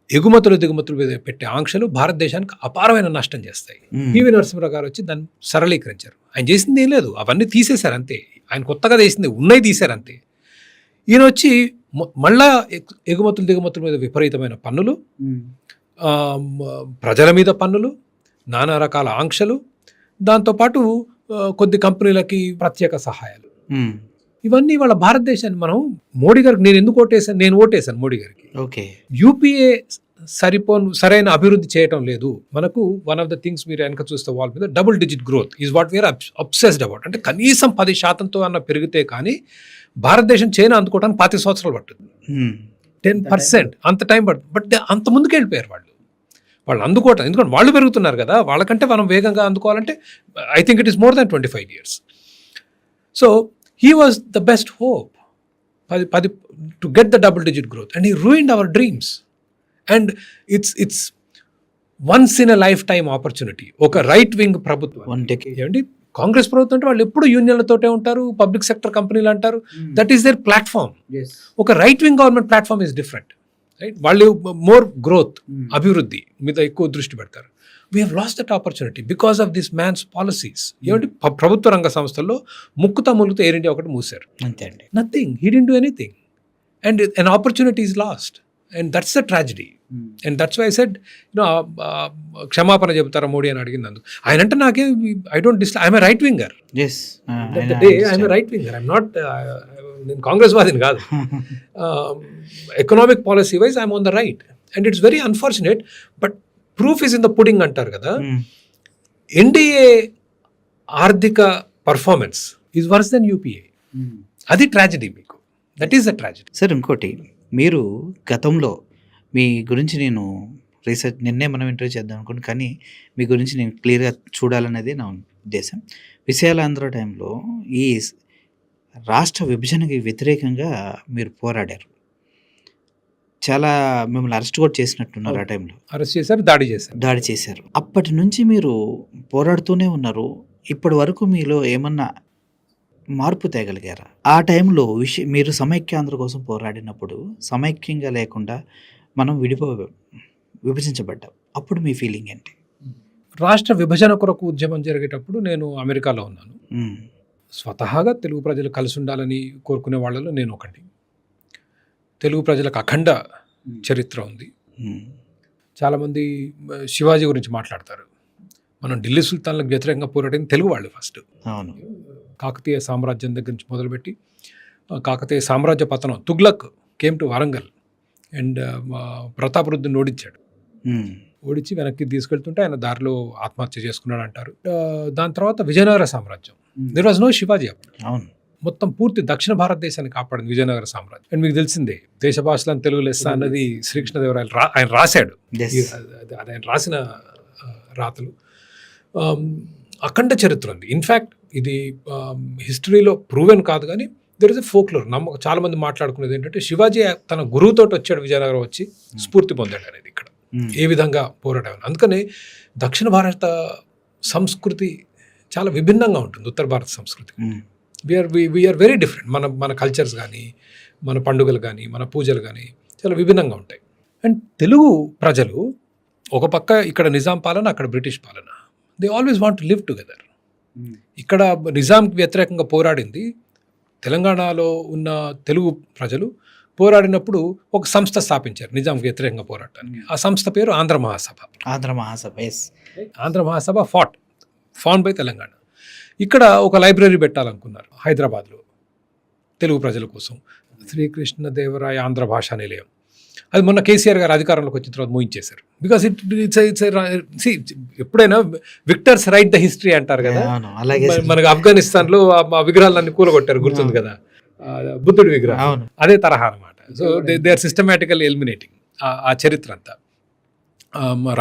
ఎగుమతులు దిగుమతులు మీద పెట్టే ఆంక్షలు భారతదేశానికి అపారమైన నష్టం చేస్తాయి. పివి నరసింహారావు గారు వచ్చి దాన్ని సరళీకరించారు. ఆయన చేసింది ఏం లేదు, అవన్నీ తీసేశారు అంతే. ఆయన కొత్తగా చేసింది ఉన్నాయి తీశారు అంతే. ఈయన వచ్చి మళ్ళా ఎగుమతులు దిగుమతుల మీద విపరీతమైన పన్నులు, ప్రజల మీద పన్నులు, నానా రకాల ఆంక్షలు, దాంతోపాటు కొద్ది కంపెనీలకి ప్రత్యేక సహాయాలు, ఇవన్నీ వాళ్ళ భారతదేశాన్ని మనం మోడీ గారికి నేను ఓటేశాను మోడీ గారికి. యూపీఏ సరైన అభివృద్ధి చేయటం లేదు. మనకు వన్ ఆఫ్ ద థింగ్స్ మీరు వెనక చూస్తే వాళ్ళ మీద double digit growth is what we are obsessed about. అంటే కనీసం 10% అన్న పెరిగితే కానీ భారతదేశం చైనా అందుకోవడానికి 25 సంవత్సరాలు పడుతుంది. 10% అంత టైం పడుతుంది. బట్ అంత ముందుకు వెళ్ళిపోయారు వాళ్ళు అందుకోవటం. ఎందుకంటే వాళ్ళు పెరుగుతున్నారు కదా, వాళ్ళకంటే మనం వేగంగా అందుకోవాలంటే I think it is more than 25 years. So he was the best hope to get the double digit growth, and he ruined our dreams. And it's once in a lifetime opportunity. ఒక రైట్ వింగ్ ప్రభుత్వం, ఏమండి కాంగ్రెస్ ప్రభుత్వం అంటే వాళ్ళు ఎప్పుడు యూనియన్లతోటే ఉంటారు, పబ్లిక్ సెక్టర్ కంపెనీలు అంటారు, దట్ ఈస్ దేర్ ప్లాట్ఫామ్. ఒక right wing government platform is different, right? వాళ్ళు మోర్ గ్రోత్, అభివృద్ధి మీద ఎక్కువ దృష్టి పెడతారు. We have lost that opportunity because of this man's policies. ఏమంటే ప్రభుత్వ రంగ సంస్థల్లో ముక్కుతా ములుగుతా ఎయిర్ ఇండియా ఒకటి మూసారు. అంతే అండి. Nothing, he didn't do anything and an opportunity is lost and that's the tragedy. And that's why I said క్షమాపణ చెబుతారా మోడీ అని అడిగినందుకు. ఆయన అంటే నాకే I don't dislike, I'm right winger. I'm right winger, I'm not, నేను కాంగ్రెస్ వాదిని కాదు. Economic policy wise I'm on the right and it's very unfortunate but proof is in the pudding అంటారు కదా. ఎన్డీఏ ఆర్థిక performance is verse then UPA. అది ట్రాజడీ మీకు, that is the tragedy. Sir ఇంకోటి, మీరు గతంలో మీ గురించి నేను రీసెర్చ్ నిన్నే మనం ఇంటర్వ్యూ చేద్దాం అనుకోండి, కానీ మీ గురించి నేను క్లియర్గా చూడాలనేది నా ఉద్దేశం. విశాలాంధ్ర టైంలో ఈ రాష్ట్ర విభజనకి వ్యతిరేకంగా మీరు పోరాడారు. చాలా మిమ్మల్ని అరెస్ట్ కూడా చేసినట్టున్నారు. ఆ టైంలో అరెస్ట్ చేశారు, దాడి చేశారు. అప్పటి నుంచి మీరు పోరాడుతూనే ఉన్నారు. ఇప్పటి వరకు మీలో ఏమన్నా మార్పు తేగలిగారా? ఆ టైంలో మీరు సమైక్యాంధ్ర కోసం పోరాడినప్పుడు సమైక్యంగా లేకుండా మనం విభజించబడ్డాం. అప్పుడు మీ ఫీలింగ్ ఏంటి? రాష్ట్ర విభజన కొరకు ఉద్యమం జరిగేటప్పుడు నేను అమెరికాలో ఉన్నాను. స్వతహాగా తెలుగు ప్రజలు కలిసి ఉండాలని కోరుకునే వాళ్ళలో నేను ఒకటి. తెలుగు ప్రజలకు అఖండ చరిత్ర ఉంది. చాలామంది శివాజీ గురించి మాట్లాడతారు. మనం ఢిల్లీ సుల్తాన్లకు వ్యతిరేకంగా పోరాడింది తెలుగు వాళ్ళు ఫస్ట్. అవును. కాకతీయ సామ్రాజ్యం దగ్గర నుంచి మొదలుపెట్టి కాకతీయ సామ్రాజ్య పతనం, Tughlaq came to Warangal and ప్రతాపరుద్దుని ఓడించాడు. ఓడించి వెనక్కి తీసుకెళ్తుంటే ఆయన దారిలో ఆత్మహత్య చేసుకున్నాడు అంటారు. దాని తర్వాత విజయనగర సామ్రాజ్యం, దేర్ వాజ్ నో శివాజీ అప్పుడు. అవును. మొత్తం పూర్తి దక్షిణ భారతదేశాన్ని కాపాడింది విజయనగర సామ్రాజ్యం. అండ్ మీకు తెలిసిందే, దేశ భాషలను తెలుగు లెస్స అన్నది శ్రీకృష్ణదేవరాయలు ఆయన రాశాడు. అది ఆయన రాసిన రాతలు. అఖండ చరిత్ర ఉంది. ఇన్ఫ్యాక్ట్ ఇది హిస్టరీలో ప్రూవెన్ కాదు, కానీ దెర్ ఇస్ ఎ ఫోక్లోర్. చాలా మంది మాట్లాడుకునేది ఏంటంటే శివాజీ తన గురువుతో వచ్చాడు విజయనగరం, వచ్చి స్ఫూర్తి పొందాడు అనేది ఇక్కడ ఏ విధంగా పోరాటం. అందుకని దక్షిణ భారత సంస్కృతి చాలా విభిన్నంగా ఉంటుంది ఉత్తర భారత సంస్కృతి. We are very different. మన కల్చర్స్ కానీ, మన పండుగలు కానీ, మన పూజలు కానీ చాలా విభిన్నంగా ఉంటాయి. అండ్ తెలుగు ప్రజలు ఒక పక్క ఇక్కడ నిజాం పాలన, అక్కడ బ్రిటిష్ పాలన. They always want to live together. ఇక్కడ నిజాంకి వ్యతిరేకంగా పోరాడింది తెలంగాణలో ఉన్న తెలుగు ప్రజలు. పోరాడినప్పుడు ఒక సంస్థ స్థాపించారు నిజాంకి వ్యతిరేకంగా పోరాడటానికి. ఆ సంస్థ పేరు ఆంధ్ర మహాసభ. ఆంధ్ర మహాసభ ఫౌండ్ బై తెలంగాణ. ఇక్కడ ఒక లైబ్రరీ పెట్టాలనుకున్నారు హైదరాబాద్లో తెలుగు ప్రజల కోసం, శ్రీకృష్ణదేవరాయ ఆంధ్ర భాషా నిలయం. అది మొన్న కేసీఆర్ గారు అధికారంలోకి వచ్చిన తర్వాత మూయించేశారు. బికాస్ ఇట్స్ ఎప్పుడైనా విక్టర్స్ రైట్ ద హిస్టరీ అంటారు కదా. మనకు ఆఫ్ఘనిస్తాన్లో ఆ విగ్రహాలన్నీ కూలగొట్టారు, గుర్తుంది కదా, బుద్ధుడి విగ్రహం. అదే తరహా అనమాట. So they are systematical eliminating ఆ చరిత్ర అంతా.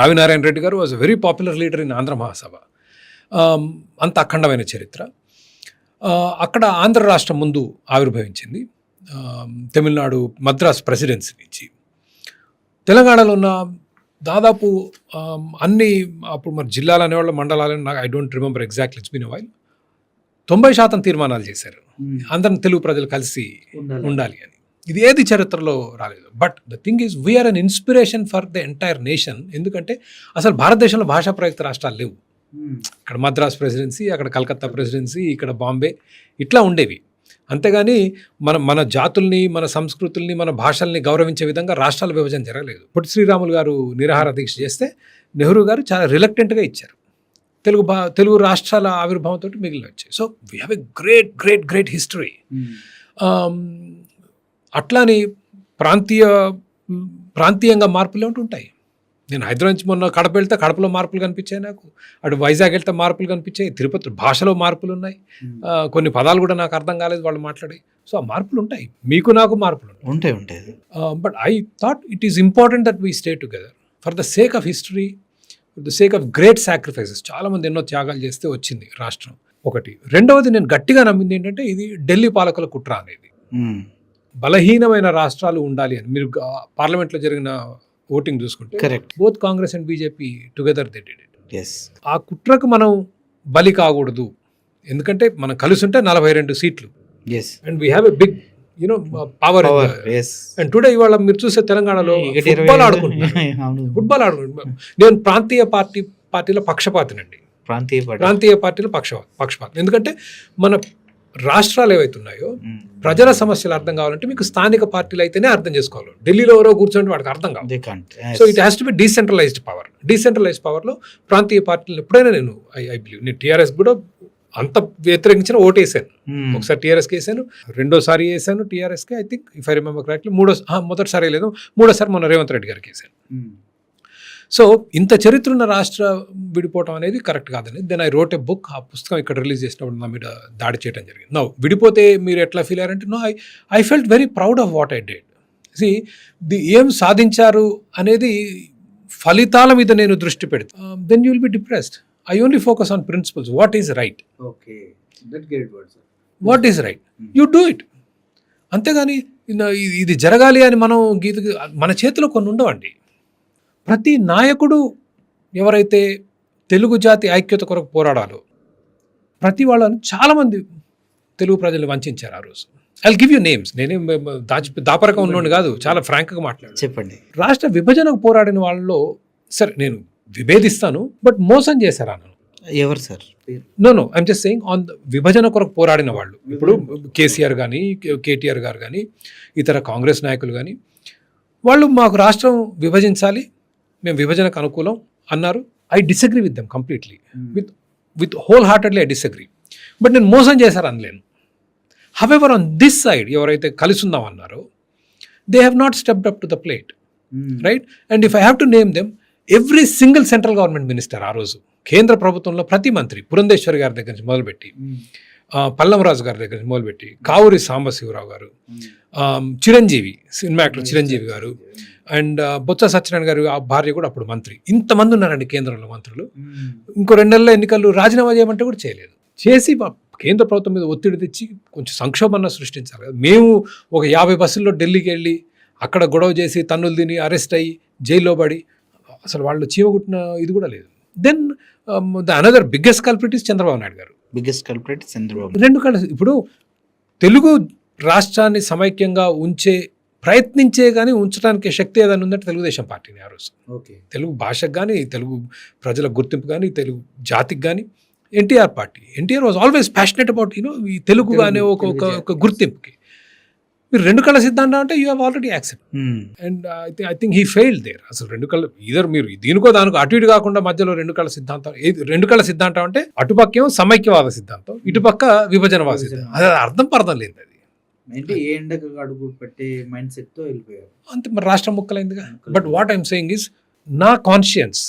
Ravi Narayana Reddy garu was very popular leader in Andhra Mahasabha. అంత అఖండమైన చరిత్ర. అక్కడ ఆంధ్ర రాష్ట్రం ముందు ఆవిర్భవించింది తమిళనాడు మద్రాస్ ప్రెసిడెన్సీ నుంచి. తెలంగాణలో ఉన్న దాదాపు అన్ని అప్పుడు మరి జిల్లాలు అనేవాళ్ళు, మండలాలు, నాకు I don't remember exactly, it's been a while. 90% తీర్మానాలు చేశారు అందరం తెలుగు ప్రజలు కలిసి ఉండాలి అని. ఇది ఏది చరిత్రలో రాలేదు. But the thing is we are an inspiration for the entire nation. ఎందుకంటే అసలు భారతదేశంలో భాషా ప్రయుక్త రాష్ట్రాలు లేవు. ఇక్కడ మద్రాస్ ప్రెసిడెన్సీ, అక్కడ కలకత్తా ప్రెసిడెన్సీ, ఇక్కడ బాంబే, ఇట్లా ఉండేవి. అంతేగాని మన జాతుల్ని, మన సంస్కృతుల్ని, మన భాషల్ని గౌరవించే విధంగా రాష్ట్రాల విభజన జరగలేదు. పొట్టి శ్రీరాములు గారు నిరాహార దీక్ష చేస్తే నెహ్రూ గారు చాలా రిలక్టెంట్గా ఇచ్చారు. తెలుగు రాష్ట్రాల ఆవిర్భావంతో మిగిలిన వచ్చాయి. So we have a great great great history. అట్లాని ప్రాంతీయంగా మార్పులు ఏమిటి ఉంటాయి. నేను హైదరాబాద్ నుంచి మొన్న కడప వెళ్తే కడపలో మార్పులు కనిపించాయి, నాకు అటు వైజాగ్ వెళ్తే మార్పులు కనిపించాయి, తిరుపతి భాషలో మార్పులు ఉన్నాయి, కొన్ని పదాలు కూడా నాకు అర్థం కాలేదు వాళ్ళు మాట్లాడి. సో ఆ మార్పులు ఉంటాయి, మీకు నాకు మార్పులు ఉంటాయి. But I thought it is important that we stay together for the sake of history, for the sake of great sacrifices. చాలామంది ఎన్నో త్యాగాలు చేస్తే వచ్చింది రాష్ట్రం ఒకటి. రెండవది నేను గట్టిగా నమ్మింది ఏంటంటే ఇది ఢిల్లీ పాలకుల కుట్ర అనేది. బలహీనమైన రాష్ట్రాలు ఉండాలి అని. మీరు పార్లమెంట్లో జరిగిన ఓటింగ్ చూసుకుంటే correct, both Congress and BJP together they did it. ఆ కుట్రకు మనం బలి కాకూడదు. ఎందుకంటే మనం కలిసి ఉంటే 42 సీట్లు and we have a big power. And today ఇవాళ మీరు చూస్తే తెలంగాణలో ఫుట్బాల్ ఆడుకుంటున్నారు. నేను ప్రాంతీయ పార్టీ పార్టీల పక్షపాతినండి. ప్రాంతీయ పార్టీ. ప్రాంతీయ పార్టీల పక్షపాతం. ఎందుకంటే మన రాష్ట్రాలు ఏవైతే ఉన్నాయో ప్రజల సమస్యలు అర్థం కావాలంటే మీకు స్థానిక పార్టీలు అయితేనే అర్థం చేసుకోవాలి. ఢిల్లీలో ఎవరో కూర్చొని వాడికి అర్థం కావాలి. They can't. So it has to be decentralised power. Decentralised పవర్లో ప్రాంతీయ పార్టీలు ఎప్పుడైనా నేను ఐ బిలీవ్ నేను టీఆర్ఎస్ కూడా అంత వ్యతిరేకించిన ఓటేసాను. ఒకసారి టీఆర్ఎస్కి వేసాను, రెండోసారి వేసాను టీఆర్ఎస్కి. I think if I remember correctly మొదటిసారి లేదు, మూడోసారి మన రేవంత్ రెడ్డి గారికి వేసాను. సో ఇంత చరిత్ర ఉన్న రాష్ట్ర విడిపోవటం అనేది కరెక్ట్ కాదని then I wrote a book. ఆ పుస్తకం ఇక్కడ రిలీజ్ చేసినప్పుడు నా మీద దాడి చేయడం జరిగింది. నో విడిపోతే మీరు ఎట్లా ఫీల్ అయ్యారంటే no I felt very proud of what I did. ఏం సాధించారు అనేది ఫలితాల మీద నేను దృష్టి పెడతా, then you will be depressed. I only focus on principles. What is right, what is right, you do it. అంతేగాని ఇది జరగాలి అని మనం మన చేతిలో కొన్ని ఉండవండి. ప్రతి నాయకుడు ఎవరైతే తెలుగు జాతి ఐక్యత కొరకు పోరాడాలో ప్రతి వాళ్ళని చాలామంది తెలుగు ప్రజలు వంచారు ఆ రోజు. I give you names. నేనేం దాపరకం ఉన్నోడు కాదు, చాలా ఫ్రాంక్గా మాట్లాడు. చెప్పండి. రాష్ట్ర విభజనకు పోరాడిన వాళ్ళలో సరే నేను విభేదిస్తాను, బట్ మోసం చేశారా నన్ను? ఎవరు sir? No I'm just saying on విభజన కొరకు పోరాడిన వాళ్ళు. ఇప్పుడు కేసీఆర్ కానీ కేటీఆర్ గారు కానీ ఇతర కాంగ్రెస్ నాయకులు కానీ వాళ్ళు మాకు రాష్ట్రం విభజించాలి, మేము విభజనకు అనుకూలం అన్నారు. I disagree with them completely, with whole heartedly I disagree. But నేను మోసం చేశారు అనలేను. హవెవర్ ఆన్ దిస్ సైడ్ ఎవరైతే కలిసి ఉందాం అన్నారో they have not stepped up to the plate, right? And if I have to name them, every single central government minister ఆ రోజు కేంద్ర ప్రభుత్వంలో ప్రతి మంత్రి, పురంధేశ్వరి గారి దగ్గర నుంచి మొదలుపెట్టి పల్లంరాజు గారి దగ్గర నుంచి మొదలుపెట్టి కావూరి సాంబశివరావు గారు, చిరంజీవి సినిమా యాక్టర్ చిరంజీవి గారు, అండ్ బొత్స సత్యనారాయణ గారు ఆ భార్య కూడా అప్పుడు మంత్రి. ఇంతమంది ఉన్నారండి కేంద్రంలో మంత్రులు. ఇంకో 2 నెలల ఎన్నికలు రాజీనామా చేయమంటే కూడా చేయలేదు. చేసి కేంద్ర ప్రభుత్వం మీద ఒత్తిడి తెచ్చి కొంచెం సంక్షోభాన్ని సృష్టించారు కదా. మేము ఒక 50 బస్సుల్లో ఢిల్లీకి వెళ్ళి అక్కడ గొడవ చేసి తన్నులు తిని అరెస్ట్ అయ్యి జైల్లో పడి అసలు వాళ్ళు చీమగుట్టిన ఇది కూడా లేదు. Then the another biggest culprit is Chandrababu Naidu garu. Biggest culprit Chandrababu. 2 కలిసి ఇప్పుడు తెలుగు రాష్ట్రాన్ని సమైక్యంగా ప్రయత్నించే కానీ ఉంచడానికి శక్తి ఏదైనా ఉందంటే తెలుగుదేశం పార్టీని ఆ రోజు. తెలుగు భాషకు కానీ తెలుగు ప్రజల గుర్తింపు కానీ తెలుగు జాతికి కానీ NTR party. NTR was always passionate about ఈ తెలుగు అనే ఒక గుర్తింపుకి. మీరు 2 కళ్ళ సిద్ధాంతం అంటే you have already accept. And I think he failed there. అసలు 2 కళ్ళ ఇద్దరు మీరు దీనికో దానికో అటు ఇటు కాకుండా మధ్యలో 2 కళ్ళ సిద్ధాంతం. 2 కళ్ళ సిద్ధాంతం అంటే అటుపక్కేమో సమైక్యవాద సిద్ధాంతం, ఇటుపక్క విభజనవాద సిద్ధాంతం. అది అర్థం లేదు. అది ఏ ఎండకు అడుగు పెట్టే మైండ్ సెట్ తో వెళ్ళిపోయారు అంతే. మరి రాష్ట్రం ముక్కలైందిగా. But what I'm saying is నా కాన్షియన్స్,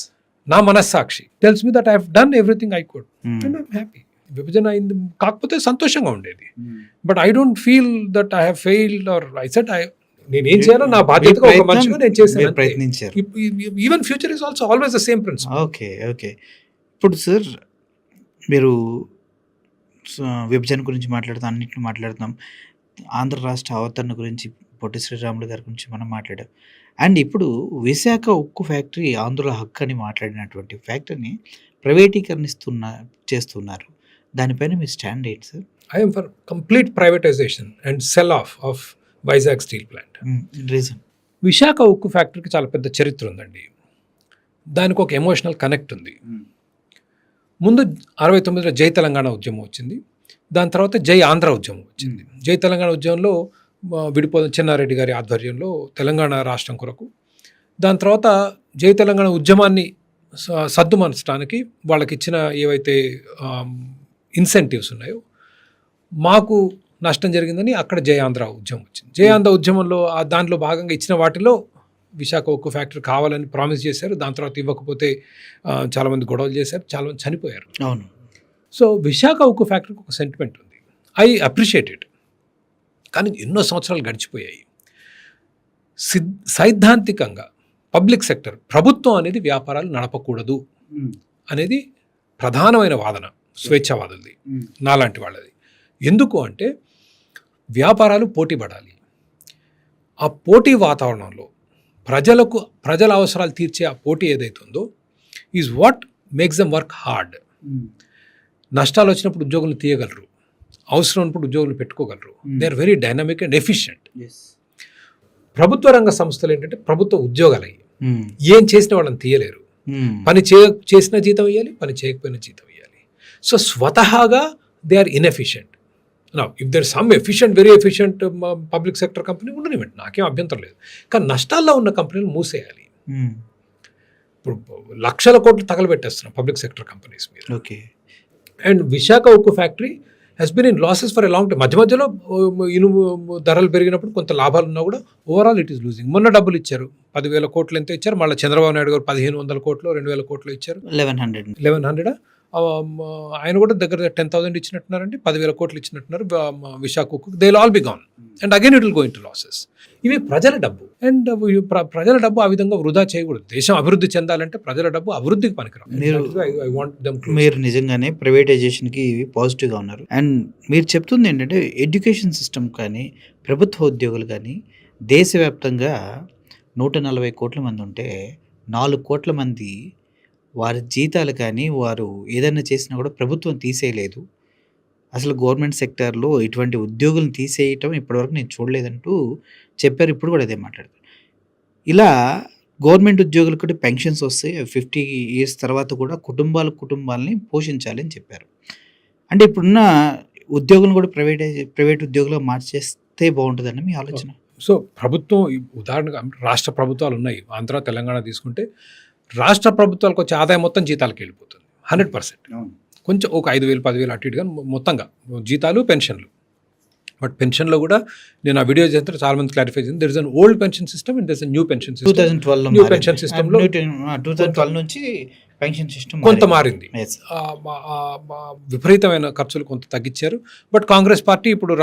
నా మనస్సాక్షి tells me that I have done everything I could and I'm happy. విభజన అయింది కాకపోతే సంతోషంగా ఉండేది. But I don't feel that I have failed or I said నేనేం చేయాలో నా బాధ్యతగా ఒక మనిషిగా నేను చేశాను, ప్రయత్నించారు. Even future is also always the same principle. Okay. ఇప్పుడు సార్ మీరు విభజన గురించి మాట్లాడుతాం, అన్నింటిని మాట్లాడుతాం, ఆంధ్ర రాష్ట్ర అవతరణ గురించి పొట్టి శ్రీరాములు గారి గురించి మనం మాట్లాడాం. అండ్ ఇప్పుడు విశాఖ ఉక్కు ఫ్యాక్టరీ ఆంధ్రుల హక్కు అని మాట్లాడినటువంటి ఫ్యాక్టరీని చేస్తున్నారు. దానిపైన మీ స్టాండ్ ఏంటి sir? I'm for complete privatisation and sell off Vizag steel plant. Reason Visakha ఉక్కు ఫ్యాక్టరీకి చాలా పెద్ద చరిత్ర ఉందండి. దానికి ఒక ఎమోషనల్ కనెక్ట్ ఉంది. ముందు 69లో జై తెలంగాణ ఉద్యమం వచ్చింది. దాని తర్వాత జై ఆంధ్ర ఉద్యమం వచ్చింది. జై తెలంగాణ ఉద్యమంలో విడిపోయిన చెన్నారెడ్డి గారి ఆధ్వర్యంలో తెలంగాణ రాష్ట్రం కొరకు, దాని తర్వాత జై తెలంగాణ ఉద్యమాన్ని సద్దుమనచడానికి వాళ్ళకి ఇచ్చిన ఏవైతే ఇన్సెంటివ్స్ ఉన్నాయో మాకు నష్టం జరిగిందని అక్కడ జై ఆంధ్ర ఉద్యమం వచ్చింది. జై ఆంధ్ర ఉద్యమంలో దాంట్లో భాగంగా ఇచ్చిన వాటిలో విశాఖ ఉక్కు ఫ్యాక్టరీ కావాలని ప్రామిస్ చేశారు. దాని తర్వాత ఇవ్వకపోతే చాలామంది గొడవలు చేశారు, చాలామంది చనిపోయారు. అవును. సో విశాఖ ఉక్కు ఫ్యాక్టరీకి ఒక సెంటిమెంట్ ఉంది. I appreciate it. కానీ ఎన్నో సంవత్సరాలు గడిచిపోయాయి. సైద్ధాంతికంగా పబ్లిక్ సెక్టర్, ప్రభుత్వం అనేది వ్యాపారాలు నడపకూడదు అనేది ప్రధానమైన వాదన స్వేచ్ఛావాదులది, నాలాంటి వాళ్ళది. ఎందుకు అంటే వ్యాపారాలు పోటీ పడాలి. ఆ పోటీ వాతావరణంలో ప్రజల అవసరాలు తీర్చే ఆ పోటీ ఏదైతే ఉందో is what makes them work hard. నష్టాలు వచ్చినప్పుడు ఉద్యోగులు తీయగలరు, అవసరం ఉన్నప్పుడు ఉద్యోగులు పెట్టుకోగలరు. They are very dynamic and efficient. ప్రభుత్వ రంగ సంస్థలు ఏంటంటే ప్రభుత్వ ఉద్యోగాలు అయ్యి ఏం చేసిన వాళ్ళని తీయలేరు. పని చేసిన జీతం ఇవ్వాలి, పని చేయకపోయిన జీతం ఇవ్వాలి. సో స్వతహాగా they are inefficient. Now if there some efficient, very efficient public sector company ఉండనివ్వండి, నాకేం అభ్యంతరం లేదు. కానీ నష్టాల్లో ఉన్న కంపెనీలు మూసేయాలి. ఇప్పుడు లక్షల కోట్లు తగలబెట్టేస్తున్నాం పబ్లిక్ సెక్టర్ కంపెనీస్ మీద. ఓకే. అండ్ విశాఖ ఉక్కు factory has been in losses for a long time. మధ్యలో ఇనుము ధరలు పెరిగినప్పుడు కొంత లాభాలు ఉన్నా కూడా ఓవరాల్ ఇట్ ఈస్ లూజింగ్. మొన్న డబ్బులు ఇచ్చారు, 10,000 కోట్లు ఎంత ఇచ్చారు, మళ్ళీ చంద్రబాబు నాయుడు గారు 1,500 కోట్లు 2,000 కోట్లు ఇచ్చారు. 1100 ఆయన కూడా దగ్గర 10,000 ఇచ్చినట్టున్నారండి, 10,000 కోట్లు ఇచ్చినట్టున్నారు విశాఖ ఉక్కు. They will all be gone and again it will go in to losses. ఇవి ప్రజల డబ్బు, అండ్ ప్రజల డబ్బు ఆ విధంగా వృధా చేయకూడదు. దేశం అభివృద్ధి చెందాలంటే ప్రజల డబ్బు అభివృద్ధికి పనికిరాదు. మీరు నిజంగానే ప్రైవేటైజేషన్కి పాజిటివ్గా ఉన్నారు. అండ్ మీరు చెప్తుంది ఏంటంటే ఎడ్యుకేషన్ సిస్టమ్ కానీ ప్రభుత్వ ఉద్యోగులు కానీ దేశవ్యాప్తంగా 140 కోట్ల మంది ఉంటే 4 కోట్ల మంది వారి జీతాలు కానీ వారు ఏదైనా చేసినా కూడా ప్రభుత్వం తీసేయలేదు. అసలు గవర్నమెంట్ సెక్టార్లో ఇటువంటి ఉద్యోగులను తీసేయటం ఇప్పటివరకు నేను చూడలేదంటూ చెప్పారు. ఇప్పుడు కూడా అదే మాట్లాడతారు. ఇలా గవర్నమెంట్ ఉద్యోగులకు కూడా పెన్షన్స్ వస్తాయి, 50 years తర్వాత కూడా కుటుంబాలని పోషించాలి అని చెప్పారు. అంటే ఇప్పుడున్న ఉద్యోగులను కూడా ప్రైవేట్ ఉద్యోగులుగా మార్చేస్తే బాగుంటుందని మీ ఆలోచన? సో ప్రభుత్వం ఉదాహరణగా రాష్ట్ర ప్రభుత్వాలు ఉన్నాయి, ఆంధ్ర తెలంగాణ తీసుకుంటే రాష్ట్ర ప్రభుత్వాలకు వచ్చే ఆదాయం మొత్తం జీతాలకు వెళ్ళిపోతుంది 100%. కొంచెం ఒక 5,000 10,000 అటు ఇటుగా మొత్తంగా జీతాలు పెన్షన్లు. బట్ పెన్షన్లో కూడా నేను ఆ వీడియో చేస్తే చాలా మంది క్లారిఫై చేసింది, there is an old pension system and there is a new pension system. 2012 new pension సిస్టంలో 2012 నుంచి పెన్షన్ సిస్టమ్ కొంత మారింది. విపరీతమైన ఖర్చులు కొంత తగ్గించారు. బట్ కాంగ్రెస్ పార్టీ ఇప్పుడు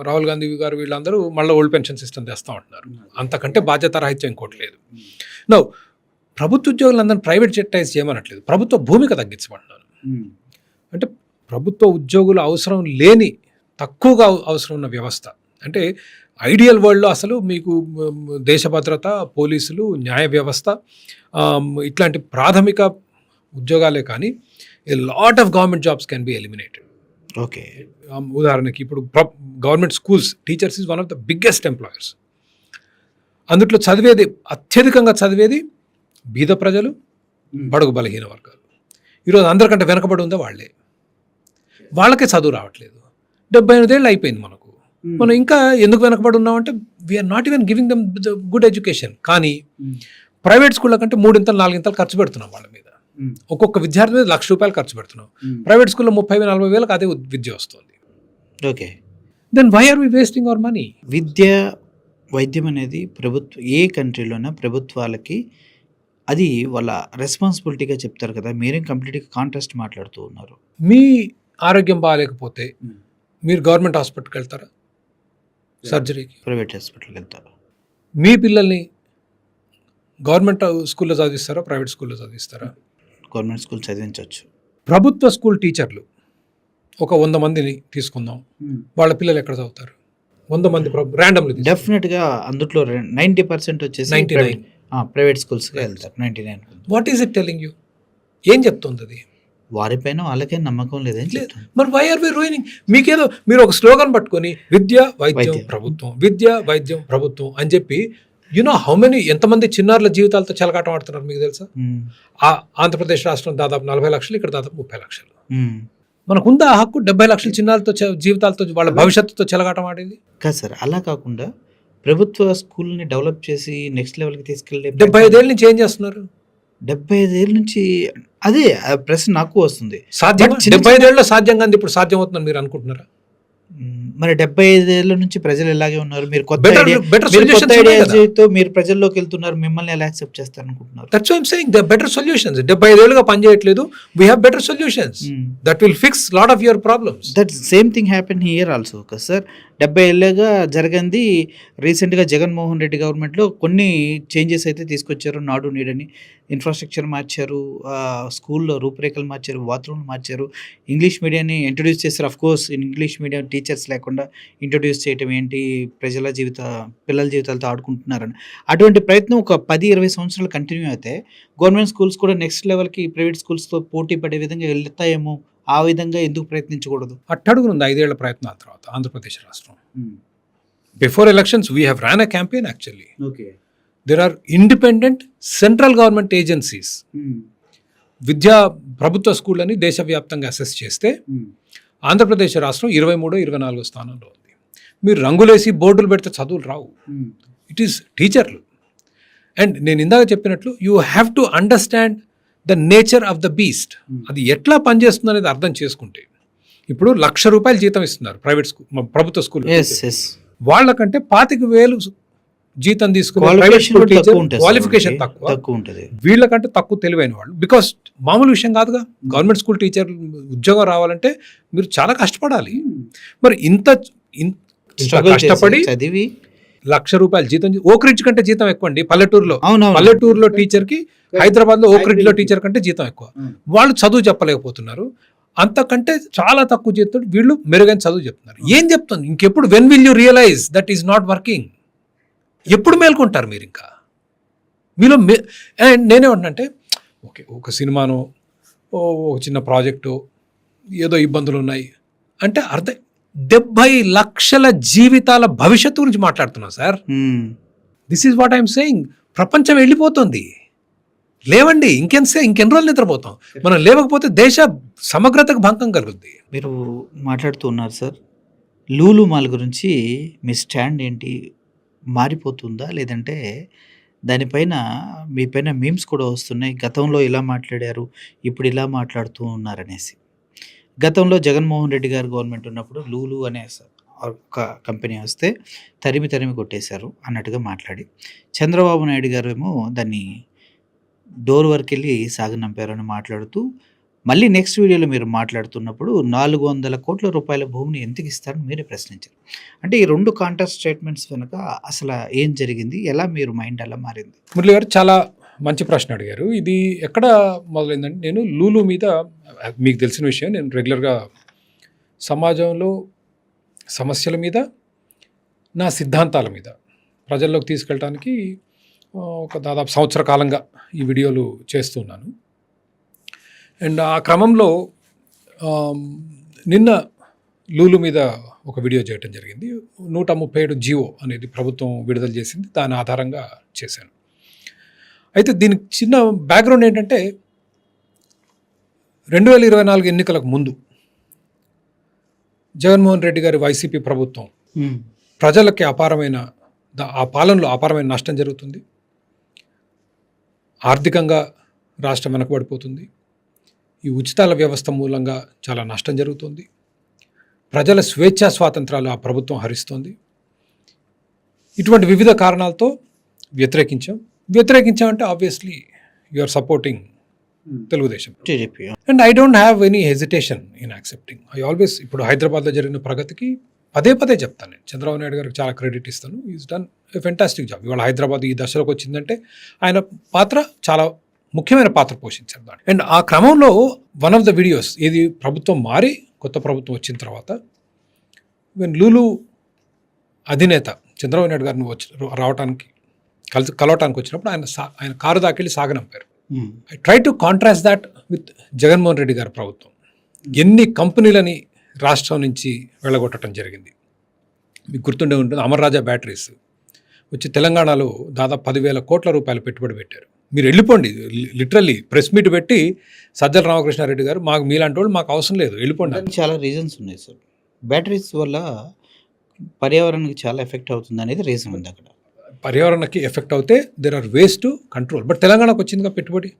రాహుల్ గాంధీ గారు వీళ్ళందరూ మళ్ళీ ఓల్డ్ పెన్షన్ సిస్టమ్ తెస్తూ ఉంటున్నారు. అంతకంటే బాధ్యత రాహిత్యం ఇంకోటి లేదు. నో ప్రభుత్వ ఉద్యోగులందరినీ ప్రైవేట్ సెక్టరైజ్ చేయమనట్లేదు, ప్రభుత్వ భూమిక తగ్గించమంటున్నాను. అంటే ప్రభుత్వ ఉద్యోగులు అవసరం లేని, తక్కువగా అవసరం ఉన్న వ్యవస్థ. అంటే ఐడియల్ వరల్డ్లో అసలు మీకు దేశ భద్రత, పోలీసులు, న్యాయ వ్యవస్థ ఇట్లాంటి ప్రాథమిక ఉద్యోగాలే కానీ a lot of government jobs can be eliminated. Okay. ఉదాహరణకి ఇప్పుడు government schools teachers is one of the biggest employers. అందులో చదివేది అత్యధికంగా చదివేది బీద ప్రజలు, బడుగు బలహీన వర్గాలు. ఈరోజు అందరికంటే వెనకబడి ఉందా వాళ్ళే. వాళ్ళకే చదువు రావట్లేదు. 75 ఏళ్ళు అయిపోయింది మనకు. మనం ఇంకా ఎందుకు వెనకబడి ఉన్నామంటే we are not even giving them the good education. కానీ ప్రైవేట్ స్కూళ్ళ కంటే 3 4 ఇంతలు ఖర్చు పెడుతున్నాం వాళ్ళ మీద. ఒక్కొక్క విద్యార్థి మీద ₹1,00,000 ఖర్చు పెడుతున్నాం. ప్రైవేట్ స్కూల్లో 30,000 40,000 అదే విద్య వస్తుంది. Okay. Then why are we wasting our money? వైద్యం అనేది ఏ కంట్రీలోనా ప్రభుత్వాలకి అది వాళ్ళ రెస్పాన్సిబిలిటీగా చెప్తారు కదా. మీరేం కంప్లీట్గా కాంట్రాస్ట్ మాట్లాడుతూ ఉన్నారు. మీ ఆరోగ్యం బాగాలేకపోతే మీరు గవర్నమెంట్ హాస్పిటల్కి వెళ్తారా? సర్జరీకి ప్రైవేట్ హాస్పిటల్కి వెళ్తారా? మీ పిల్లల్ని గవర్నమెంట్ స్కూల్లో చదివిస్తారా, ప్రైవేట్ స్కూల్లో చదివిస్తారా? Government school చదివించవచ్చు. ప్రభుత్వ స్కూల్ టీచర్లు ఒక 100 మందిని తీసుకుందాం, వాళ్ళ పిల్లలు ఎక్కడ చదువుతారు? 100 మంది ర్యాండమ్లీ. డెఫినెట్గా అందులో 90% వచ్చేసి 99 ప్రైవేట్ స్కూల్స్కి వెళ్తారు. 99. What is it telling you? ఏం చెప్తుంది అది? వారిపైన వాళ్ళకే నమ్మకం లేదని చెప్తాను. మరి వై ఆర్ వి రూయినింగ్? మీకేదో మీరు ఒక స్లోగన్ పట్టుకొని విద్య వైద్యం ప్రభుత్వం, విద్య వైద్యం ప్రభుత్వం అని చెప్పి హౌ మెనీ ఎంతమంది చిన్నారుల జీవితాలతో చెలగాటం ఆడుతున్నారు మీకు తెలుసా? ఆంధ్రప్రదేశ్ రాష్ట్రం దాదాపు 40 లక్షలు, ఇక్కడ దాదాపు 30 లక్షలు. మనకుందా హక్కు 70 లక్షల చిన్నారులతో జీవితాలతో వాళ్ళ భవిష్యత్తుతో చెలగాటం ఆడేది? కాదు సార్, అలా కాకుండా ప్రభుత్వ స్కూల్ని డెవలప్ చేసి నెక్స్ట్ లెవెల్కి తీసుకెళ్ళి 75 ఏళ్ళ నుంచి ఏం చేస్తున్నారు? 75 ఏళ్ళ నుంచి అదే ప్రశ్న నాకు వస్తుంది. సాధ్యం 75 ఏళ్ళలో సాధ్యం కాదు, ఇప్పుడు సాధ్యం అవుతుందని మీరు అనుకుంటున్నారా? మరి 75 ఏళ్ళ నుంచి ప్రజలు ఇలాగే ఉన్నారు. మీరు కొత్త సొల్యూషన్స్ ఐడియాతో మీరు ప్రజల్లోకి వెళ్తున్నారు, మిమ్మల్ని ఎలా యాక్సెప్ట్ చేస్తారు అనుకుంటున్నారు? That's why I am saying the better solutions. 75 ఏళ్ళుగా పనిచేయట్లేదు, we have better solutions that will fix lot of your problems. That same thing happen here also కదా సార్. 70 ఏళ్ళగా జరిగింది. రీసెంట్గా జగన్మోహన్ రెడ్డి గవర్నమెంట్లో కొన్ని చేంజెస్ అయితే తీసుకొచ్చారు. నాడు నీడని ఇన్ఫ్రాస్ట్రక్చర్ మార్చారు, స్కూల్లో రూపురేఖలు మార్చారు, బాత్రూమ్లు మార్చారు, ఇంగ్లీష్ మీడియాన్ని ఇంట్రొడ్యూస్ చేశారు. Of course English medium teachers లేకుండా ఇంట్రొడ్యూస్ చేయటం ఏంటి, పిల్లల జీవితాలతో ఆడుకుంటున్నారని అటువంటి ప్రయత్నం ఒక 10-20 సంవత్సరాలు కంటిన్యూ అయితే గవర్నమెంట్ స్కూల్స్ కూడా నెక్స్ట్ లెవెల్కి ప్రైవేట్ స్కూల్స్తో పోటీ పడే విధంగా వెళ్తాయేమో. ఆ విధంగా ఎందుకు ప్రయత్నించకూడదు? అట్టడుగునుంది 5 ఏళ్ల ప్రయత్నాల తర్వాత ఆంధ్రప్రదేశ్ రాష్ట్రం. Before elections we have ran a campaign actually. Okay. There are independent central government agencies. ప్రభుత్వ స్కూళ్ళని దేశవ్యాప్తంగా అసెస్ చేస్తే ఆంధ్రప్రదేశ్ రాష్ట్రం 23-24 స్థానంలో ఉంది. మీరు రంగులేసి బోర్డులు పెడితే చదువులు రావు. ఇట్ ఈస్ టీచర్లు. అండ్ నేను ఇందాక చెప్పినట్లు you have to understand the nature of the beast. అది ఎట్లా పనిచేస్తుంది అనేది అర్థం చేసుకుంటే, ఇప్పుడు ₹1,00,000 జీతం ఇస్తున్నారు ప్రైవేట్ స్కూల్, ప్రభుత్వ స్కూల్. వాళ్ళకంటే 25,000 జీతం తీసుకునే ప్రైవేట్ స్కూల్ టీచర్ క్వాలిఫికేషన్ తక్కువ ఉంటుంది. వీళ్ళకంటే తక్కువ తెలివైన వాళ్ళు. బికాస్ మామూలు విషయం కాదుగా, గవర్నమెంట్ స్కూల్ టీచర్ ఉద్యోగం రావాలంటే మీరు చాలా కష్టపడాలి. మరి ఇంత కష్టపడి చదివి ₹1,00,000 జీతం, ఓక్రిడ్జ్ కంటే జీతం ఎక్కువ అండి పల్లెటూరులో టీచర్ కి, హైదరాబాద్ లో ఓక్రిడ్జ్ లో టీచర్ కంటే జీతం ఎక్కువ. వాళ్ళు చదువు చెప్పలేకపోతున్నారు. అంతకంటే చాలా తక్కువ జీతం వీళ్ళు మెరుగైన చదువు చెప్తున్నారు. ఏం చెప్తుంది ఇంకెప్పుడు? When will you realise that is not working? ఎప్పుడు మేల్కొంటారు మీరు? ఇంకా మీలో నేనేమంటున్నానంటే, ఓకే, ఒక సినిమానో ఒక చిన్న ప్రాజెక్టు ఏదో ఇబ్బందులు ఉన్నాయి అంటే అర్థం 70 లక్షల జీవితాల భవిష్యత్తు గురించి మాట్లాడుతున్నాం sir. This is what I'm saying. ప్రపంచం వెళ్ళిపోతుంది. లేవండి, ఇంకెన్ని రోజులు నిద్రపోతాం? మనం లేవకపోతే దేశ సమగ్రతకు భంగం కలుగుద్ది. మీరు మాట్లాడుతూ ఉన్నారు సార్, లూలు మాల్ గురించి మీ స్టాండ్ ఏంటి? మారిపోతుందా, లేదంటే దానిపైన మీ పైన మీమ్స్ కూడా వస్తున్నాయి, గతంలో ఇలా మాట్లాడారు ఇప్పుడు ఇలా మాట్లాడుతూ ఉన్నారనేసి? గతంలో జగన్మోహన్ రెడ్డి గారు గవర్నమెంట్ ఉన్నప్పుడు లూలు అనే ఒక కంపెనీ వస్తే తరిమి కొట్టేశారు అన్నట్టుగా మాట్లాడి, చంద్రబాబు నాయుడు గారు ఏమో దాన్ని డోర్ వరకు వెళ్ళి సాగనంపారని మాట్లాడుతూ, మళ్ళీ నెక్స్ట్ వీడియోలో మీరు మాట్లాడుతున్నప్పుడు 400 కోట్ల రూపాయల భూమిని ఎందుకు ఇస్తారని మీరే ప్రశ్నించారు. అంటే ఈ రెండు కాంట్రాస్ట్ స్టేట్మెంట్స్ వెనుక అసలు ఏం జరిగింది? ఎలా మీరు మైండ్ అలా మారింది? మురళి గారు చాలా మంచి ప్రశ్న అడిగారు. ఇది ఎక్కడ మొదలైందంటే, నేను లూలు మీద, మీకు తెలిసిన విషయం, నేను రెగ్యులర్గా సమాజంలో సమస్యల మీద, నా సిద్ధాంతాల మీద ప్రజల్లోకి తీసుకెళ్ళడానికి ఒక దాదాపు సంవత్సర కాలంగా ఈ వీడియోలు చేస్తున్నాను. అండ్ ఆ క్రమంలో నిన్న లూలు మీద ఒక వీడియో చేయడం జరిగింది. 137 జీవో అనేది ప్రభుత్వం విడుదల చేసింది, దాని ఆధారంగా చేశాను. అయితే దీనికి చిన్న బ్యాక్గ్రౌండ్ ఏంటంటే, 2024 ఎన్నికలకు ముందు జగన్మోహన్ రెడ్డి గారి వైసీపీ ప్రభుత్వం ప్రజలకి ఆ పాలనలో అపారమైన నష్టం జరుగుతుంది. ఆర్థికంగా రాష్ట్రం వెనకబడిపోతుంది. ఈ ఉచితాల వ్యవస్థ మూలంగా చాలా నష్టం జరుగుతుంది. ప్రజల స్వేచ్ఛా స్వాతంత్రాలు ఆ ప్రభుత్వం హరిస్తుంది. ఇటువంటి వివిధ కారణాలతో వ్యతిరేకించామంటే obviously you are supporting Telugu Desam. And I don't have any hesitation in accepting. ఇప్పుడు హైదరాబాద్లో జరిగిన ప్రగతికి పదే చెప్తాను. నేను చంద్రబాబు నాయుడు గారికి చాలా క్రెడిట్ ఇస్తాను. Is done a fantastic job. ఇవాళ హైదరాబాద్ ఈ దశలోకి వచ్చిందంటే ఆయన పాత్ర చాలా ముఖ్యమైన పాత్ర పోషించారు దాన్ని. అండ్ ఆ క్రమంలో వన్ ఆఫ్ ద వీడియోస్, ఇది ప్రభుత్వం మారి కొత్త ప్రభుత్వం వచ్చిన తర్వాత, లూలు అధినేత చంద్రబాబు నాయుడు గారిని కలవటానికి వచ్చినప్పుడు ఆయన కారు దాకెళ్ళి సాగనంపారు. I try to contrast that with Jaganmohan Reddy గారి ప్రభుత్వం. ఎన్ని కంపెనీలని రాష్ట్రం నుంచి వెళ్ళగొట్టడం జరిగింది. మీకు గుర్తుండే ఉంటుంది, అమర్ రాజా బ్యాటరీస్ వచ్చి తెలంగాణలో దాదాపు 10,000 కోట్ల రూపాయలు పెట్టుబడి పెట్టారు. మీరు వెళ్ళిపోండి, లిటరల్లీ ప్రెస్ మీట్ పెట్టి సజ్జల రామకృష్ణారెడ్డి గారు, మాకు మీలాంటి వాళ్ళు మాకు అవసరం లేదు, వెళ్ళిపోండి. చాలా రీజన్స్ ఉన్నాయి సార్. బ్యాటరీస్ వల్ల పర్యావరణానికి చాలా ఎఫెక్ట్ అవుతుంది అనేది రీజన్ ఉంది. అక్కడ పర్యావరణకి ఎఫెక్ట్ అవుతే there are ways to control. But తెలంగాణకు వచ్చిందిగా పెట్టుబడి.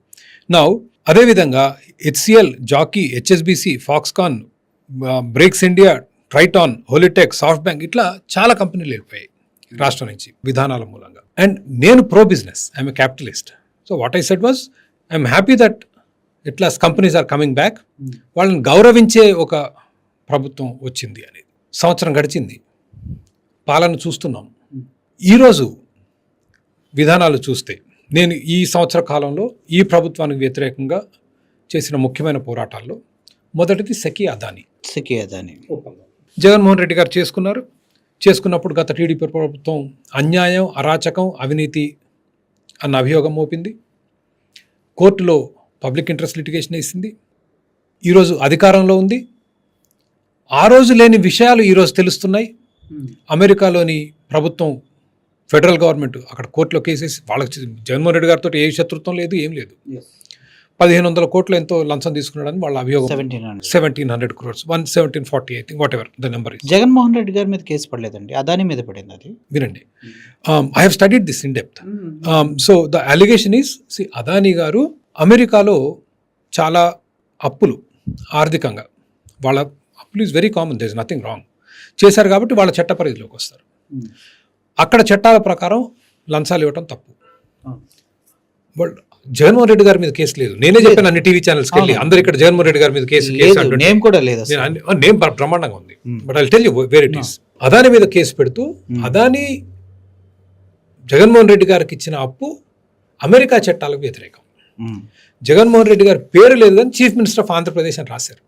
నౌ అదేవిధంగా HCL, Jockey, HSBC, Foxconn, Brakes India, Triton, Holitech, SoftBank, ఇట్లా చాలా కంపెనీలు వెళ్ళిపోయాయి రాష్ట్రం నుంచి విధానాల మూలంగా. అండ్ నేను pro business, I'm a capitalist. So what I said was, I'm happy that ఇట్లా కంపెనీస్ ఆర్ కమింగ్ బ్యాక్. వాళ్ళని గౌరవించే ఒక ప్రభుత్వం వచ్చింది అనేది. సంవత్సరం గడిచింది, పాలన చూస్తున్నాం. ఈరోజు విధానాలు చూస్తే, నేను ఈ సంవత్సర కాలంలో ఈ ప్రభుత్వానికి వ్యతిరేకంగా చేసిన ముఖ్యమైన పోరాటాల్లో మొదటిది సెకీ అదానీ జగన్మోహన్ రెడ్డి గారు చేసుకున్నప్పుడు గత టీడీపీ ప్రభుత్వం అన్యాయం, అరాచకం, అవినీతి అన్న అభియోగం మోపింది. కోర్టులో పబ్లిక్ ఇంట్రెస్ట్ లిటిగేషన్ వేసింది. ఈరోజు అధికారంలో ఉంది. ఆ రోజు లేని విషయాలు ఈరోజు తెలుస్తున్నాయి. అమెరికాలోని ప్రభుత్వం ఫెడరల్ గవర్నమెంట్ అక్కడ కోర్టులో కేసేసి వాళ్ళకి జగన్మోహన్ రెడ్డి గారితో ఏ శత్రుత్వం లేదు, ఏం లేదు. 1500 కోట్లు ఎంతో లంచం తీసుకున్నాడని వాళ్ళ అభియోగం. 1700 crores, 1740 I think, whatever the number is. Jaganmohan Reddy గారి మీద కేసు పడలేదండి, అదాని మీద పడింది. అది వినండి, I have studied this in depth. So the allegation is, Adani గారు అమెరికాలో చాలా అప్పులు ఆర్థికంగా, వాళ్ళ అప్పులు is very common, there is nothing wrong, చేశారు కాబట్టి వాళ్ళ చట్ట పరిధిలోకి వస్తారు. అక్కడ చట్టాల ప్రకారం లంచాలు ఇవ్వటం తప్పు. వాళ్ళు జగన్మోహన్ రెడ్డి గారి మీద కేసు లేదు. నేనే చెప్పాను అన్ని టీవీ ఛానల్స్కి వెళ్ళి, అందరు ఇక్కడ జగన్మోహన్ రెడ్డి గారి మీద కేసు అంటే నేమ్ కూడా లేదు, నేమ్ బ్రహ్మాండంగా ఉంది. But I tell you where it is. Adani మీద కేసు పెడుతూ, అదాని జగన్మోహన్ రెడ్డి గారికి ఇచ్చిన అప్పు అమెరికా చట్టాలకు వ్యతిరేకం. జగన్మోహన్ రెడ్డి గారి పేరు లేదు కానీ చీఫ్ మినిస్టర్ ఆఫ్ ఆంధ్రప్రదేశ్ అని రాశారు.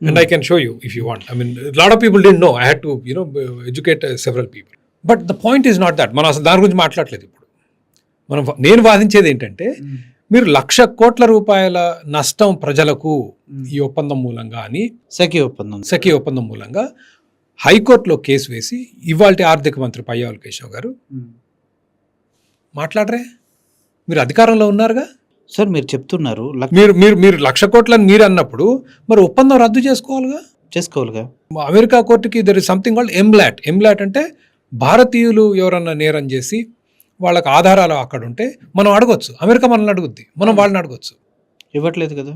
And I can show you if you want. I mean, a lot of people didn't know. I had to, educate several people. But the point is not that. మనం అసలు దాని గురించి మాట్లాడలేదు ఇప్పుడు. నేను వాదించేది ఏంటంటే, మీరు 1,00,000 కోట్ల రూపాయల నష్టం ప్రజలకు ఈ ఒప్పందం మూలంగా అని, సఖీ ఒప్పందం మూలంగా హైకోర్టులో కేసు వేసి ఇవాల్టి ఆర్థిక మంత్రి పయ్యావుల కేశవ్ గారు మాట్లాడరే. మీరు అధికారంలో ఉన్నారుగా సార్, మీరు చెప్తున్నారు మీరు 1,00,000 కోట్లని మీరు అన్నప్పుడు మరి ఒప్పందం రద్దు చేసుకోవాలిగా. అమెరికా కోర్టుకి దర్ ఇస్ సంథింగ్ కాల్డ్ ఎంలాట్. ఎంలాట్ అంటే భారతీయులు ఎవరన్నా నేరం చేసి వాళ్ళకి ఆధారాలు అక్కడ ఉంటే మనం అడగొచ్చు. అమెరికా మనల్ని అడుగుద్ది, మనం వాళ్ళని అడగొచ్చు. ఇవ్వట్లేదు కదా,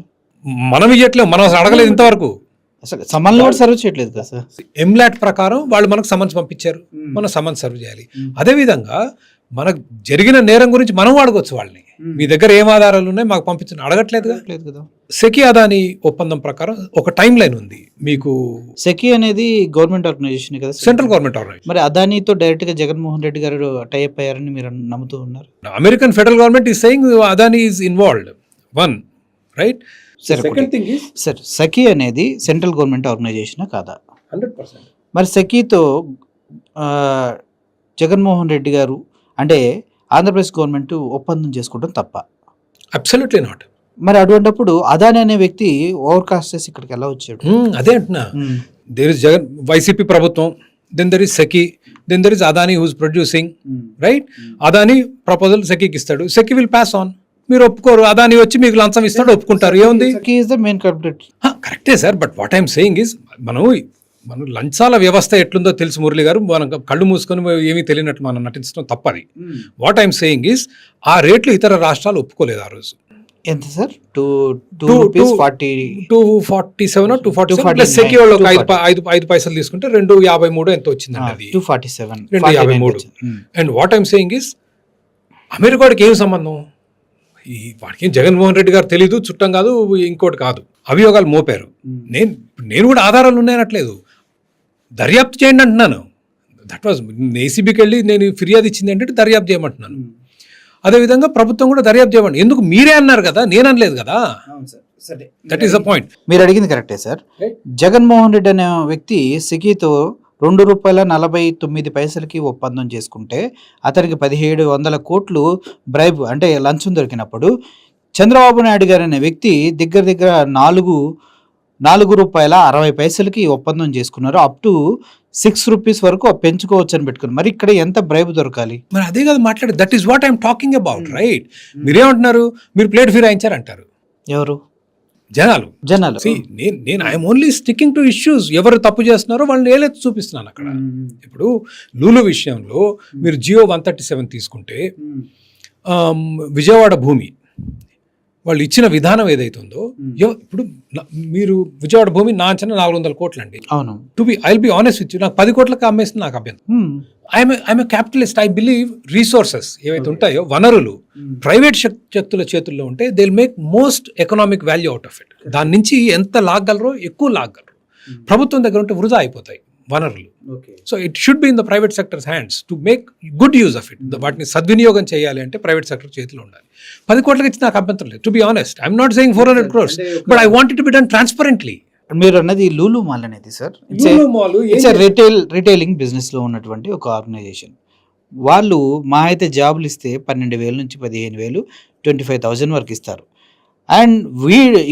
మనం ఇవ్వట్లేదు, మనం అసలు అడగలేదు ఇంతవరకు. అసలు సమన్లు కూడా సర్వ్ చేయట్లేదు కదా సార్. ఎంలాట్ ప్రకారం వాళ్ళు మనకు సమన్స్ పంపించారు, మనం సమన్స్ సర్వ్ చేయాలి. అదేవిధంగా మనకు జరిగిన నేరం గురించి మనం అడగొచ్చు వాళ్ళని. మీ దగ్గర ఏం ఆధారాలు ఉన్నాయి మాకు పంపించండి, అడగట్లేదుగా. సెకీ అదాని ఒప్పందం ప్రకారం ఒక టైం లైన్ ఉంది మీకు. సెకీ అనేది గవర్నమెంట్ ఆర్గనైజేషన్ కదా, సెంట్రల్ గవర్నమెంట్ ఆర్గనైజేషన్. మరి అదానితో డైరెక్ట్ గా జగన్మోహన్ రెడ్డి గారు టైప్ అయ్యారని మీరు నమ్ముతూ ఉన్నారు? American federal government is saying Adani is involved. One right. Second thing is, sir SECI అనేది సెంట్రల్ గవర్నమెంట్ ఆర్గనైజేషన్ కాదా? 100%. మరి సెకీతో జగన్మోహన్ రెడ్డి గారు అంటే ఆంధ్రప్రదేశ్ గవర్నమెంట్ ఒప్పందం చేసుకోవడం తప్ప? Absolutely not. మరి అటువంటిప్పుడు అదాని అనే వ్యక్తి ఓవర్ కాస్ట్ చేసి ఇక్కడికి ఎలా వచ్చాడు? అదే అంటున్నా. దేర్ ఇస్ జగన్ వైసీపీ ప్రభుత్వం, then there is SECI, then there is Adani who's producing, right? Adani proposal సెకీకి ఇస్తాడు, సెకీ విల్ పాస్ ఆన్. మీరు ఒప్పుకోరు, అదాని వచ్చి మీకు లంచం ఇస్తాడు, ఒప్పుకుంటారు. ఏముంది? SECI is the main culprit. కరెక్టే sir, but what I'm saying is, మనం లంచాల వ్యవస్థ ఎట్లుందో తెలుసు మురళి గారు. మనం కళ్ళు మూసుకొని ఏమీ తెలియనట్టు మనం నటించడం తప్పది. వాట్ ఐఎమ్ సేయింగ్ ఇస్, ఆ రేట్లు ఇతర రాష్ట్రాలు ఒప్పుకోలేదు ఆ రోజు. ఎంత సార్? 247 సెకీ వాళ్ళు 5 పైసలు తీసుకుంటే 2.53 ఎంతో వచ్చిందండి. అది 2.53. And what I'm saying is, అమెరికాకి ఏం సంబంధం? వాడికి జగన్మోహన్ రెడ్డి గారు తెలీదు, చుట్టం కాదు, ఇంకోటి కాదు, అభియోగాలు మోపారు. నేను కూడా ఆధారాలు ఉన్నాయనట్లేదు, దర్యాప్తు చేయండి అంటున్నాను. దట్ వాజ్ ఏసీబీకి వెళ్ళి నేను ఫిర్యాదు ఇచ్చింది అంటే దర్యాప్తు చేయమంటున్నాను. అదేవిధంగా ప్రభుత్వం కూడా దర్యాప్తు చేయమండి. ఎందుకు? మీరే అన్నారు కదా, నేను అనలేదు కదా. That is the point. మీరు అడిగింది కరెక్టే సార్. జగన్మోహన్ రెడ్డి అనే వ్యక్తి సెకీతో ₹2.49 ఒప్పందం చేసుకుంటే అతనికి 1700 కోట్లు బ్రైబ్ అంటే లంచం దొరికినప్పుడు, చంద్రబాబు నాయుడు గారు అనే వ్యక్తి దగ్గర ₹4.60 ఒప్పందం చేసుకున్నారు. అప్ టు ₹6 వరకు పెంచుకోవచ్చు అని పెట్టుకున్నారు. మరి ఇక్కడ ఎంత బ్రైబ్ దొరకాలి? మరి అదే కదా మాట్లాడే. That is what I'm talking about, right? మీరేమంటున్నారు? మీరు ప్లేట్ ఫిరాయించారు అంటారు. ఎవరు? జనాలు. నేను I'm only sticking to issues. ఎవరు తప్పు చేస్తున్నారో వాళ్ళని ఏలెత్తి చూపిస్తున్నాను అక్కడ. ఇప్పుడు లూలు విషయంలో మీరు జియో 137 తీసుకుంటే, విజయవాడ భూమి వాళ్ళు ఇచ్చిన విధానం ఏదైతుందో, ఇప్పుడు మీరు విజయవాడ భూమి నా అంచనా 400 కోట్లు అండి. అవును. I will be honest with you, నాకు 10 కోట్లకు అమ్మేస్తుంది నాకు అభ్యంతరం. I'm a capitalist. I believe resources ఏవైతే ఉంటాయో, వనరులు ప్రైవేట్ శక్తుల చేతుల్లో ఉంటే they will make most economic value out of it. దాని నుంచి ఎంత లాగలరో ఎక్కువ లాగలరు. ప్రభుత్వం దగ్గర ఉంటే వృధా అయిపోతాయి వనరులు. So it should be in the private sectors hands to make good use of it. వాటిని సద్వినియోగం చేయాలి అంటే ప్రైవేట్ సెక్టర్ చేతిలో ఉండాలి. 10 కోట్లకి ఇచ్చి నాకు అభ్యంతరం లేదు. To be honest, I'm not saying 400 crores, but I want it to be done transparently. మీరు అన్నది లూలు మాల్ అనేది సార్, రిటైలింగ్ బిజినెస్ లో ఉన్నటువంటి ఒక ఆర్గనైజేషన్. వాళ్ళు మా అయితే జాబులు ఇస్తే 12,000 నుంచి 15,000, 25,000 వరకు ఇస్తారు. అండ్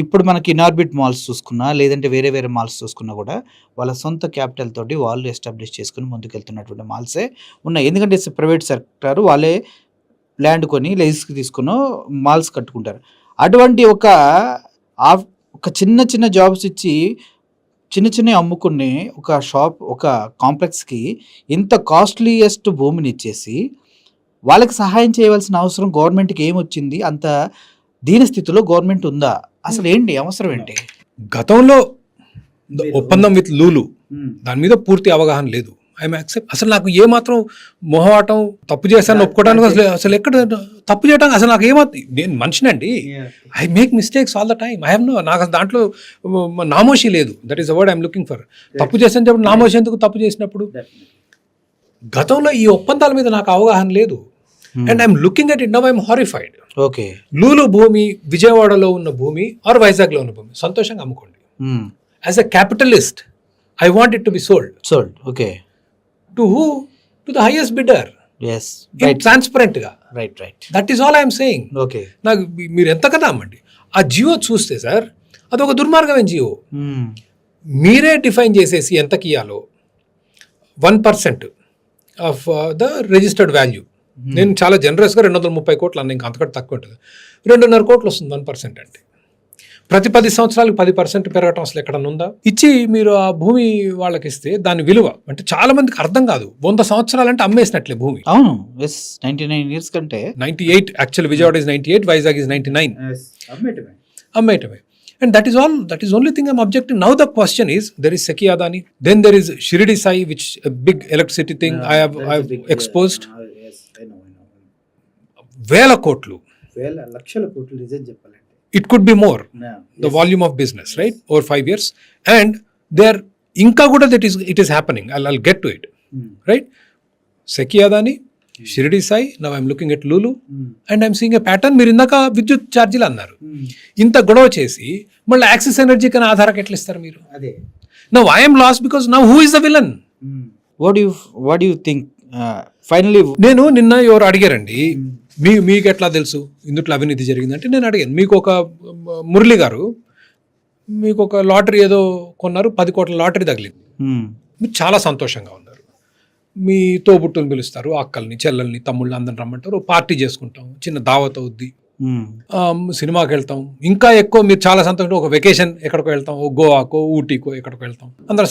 ఇప్పుడు మనకి ఇనార్బిట్ మాల్స్ చూసుకున్నా లేదంటే వేరే వేరే మాల్స్ చూసుకున్నా కూడా వాళ్ళ సొంత క్యాపిటల్ తోటి వాళ్ళు ఎస్టాబ్లిష్ చేసుకుని ముందుకెళ్తున్నటువంటి మాల్సే ఉన్నాయి. ఎందుకంటే ప్రైవేట్ సెక్టర్ వాళ్ళే ల్యాండ్ కొని లీజ్కి తీసుకుని మాల్స్ కట్టుకుంటారు. అటువంటి ఒక చిన్న చిన్న జాబ్స్ ఇచ్చి చిన్న చిన్న అమ్ముకుని ఒక షాప్ ఒక కాంప్లెక్స్కి ఇంత కాస్ట్లీయెస్ట్ భూమిని ఇచ్చేసి వాళ్ళకి సహాయం చేయవలసిన అవసరం గవర్నమెంట్కి ఏమొచ్చింది? అంత దీని స్థితిలో గవర్నమెంట్ ఉందా? అసలు ఏంటి అవసరం ఏంటి? గతంలో ఒప్పందం విత్ లూలు దాని మీద పూర్తి అవగాహన లేదు. I'm accept. అసలు నాకు ఏమాత్రం మొహమాటం, తప్పు చేశాను ఒప్పుకోవడానికి అసలు ఎక్కడ తప్పు చేయడానికి అసలు నాకు ఏమాత్రం, నేను మనిషినండి, I make mistakes all the time. I have నాకు అసలు దాంట్లో నామోషి లేదు. That is the word I'm looking for. తప్పు చేసినప్పుడు నామోషి ఎందుకు? తప్పు చేసినప్పుడు గతంలో ఈ ఒప్పందాల మీద నాకు అవగాహన లేదు. And I'm looking at it now, I'm horrified. Okay, Lulu భూమి, విజయవాడలో ఉన్న భూమి ఆర్ వైజాగ్లో ఉన్న భూమి సంతోషంగా అమ్ముకోండి. As a capitalist I want it to be sold. Okay, to who? To the highest bidder. yes, transparent గా. Right. That is all I'm saying. Okay, నాకు మీరు ఎంత కదా అమ్మండి. ఆ జియో చూస్తే సార్ అదొక దుర్మార్గమైన జియో. మీరే డిఫైన్ చేసేసి ఎంతకి ఇయ్యాలో 1% ఆఫ్ ద రిజిస్టర్డ్ వాల్యూ. నేను చాలా జనరస్గా 230 కోట్లు అన్న, ఇంకా అంతకంటే తక్కువ ఉంటుంది. 2.5 కోట్లు వస్తుంది 1% అంటే. ప్రతి 10 సంవత్సరాలకు 10% పెరగటం అసలు ఎక్కడన్నా ఉందా? ఇచ్చి మీరు ఆ భూమి వాళ్ళకి ఇస్తే దాని విలువ అంటే చాలా మందికి అర్థం కాదు. 100 సంవత్సరాలంటే అమ్మేసినట్లే భూమి. అవును, 99 years కంటే 98. Actual Vijayawada is 98, Vizag is 99. అమ్మేయటమే. And that is only thing I'm objecting. Now the question is, there is Seki Adani, then there is Shirdi Sai, which a big electricity thing I have exposed. Yes, I know. వేల కోట్లు, లక్షల కోట్లు నిజం చెప్పాలంటే. It could be more. The volume of business, right? Over 5 years. And there, inka kuda that it is happening. I'll get to it. Right? Seki Adani, Shirdi Sai, now I'm looking at Lulu and I'm seeing a pattern. మీరు ఇందాక విద్యుత్ ఛార్జీలు అన్నారు. ఇంత గొడవ చేసి మళ్ళీ యాక్సిస్ ఎనర్జీ కన్నా ఆధారకి ఎట్లా ఇస్తారు మీరు? అదే now I'm last because now who is the villain? What you think finally? నేను నిన్న ఎవరు అడిగారండి, మీకు ఎట్లా తెలుసు ఇందుట్లో అవినీతి జరిగిందంటే నేను అడిగాను. మీకు ఒక మురళి గారు మీకు ఒక లాటరీ ఏదో కొన్నారు, 10 కోట్ల లాటరీ తగిలింది. మీరు చాలా సంతోషంగా ఉన్నారు. మీ తోబుట్టుని పిలుస్తారు, అక్కల్ని, చెల్లెల్ని, తమ్ముళ్ళని అందరిని రమ్మంటారు, పార్టీ చేసుకుంటాం, చిన్న దావత్ అవుద్ది, సినిమాకి వెళ్తాం. ఇంకా ఎక్కువ మీరు చాలా సంతోషంగా ఒక వెకేషన్ ఎక్కడికో వెళ్తాం, గోవాకో ఊటీకో ఎక్కడికో వెళ్తాం. అందరూ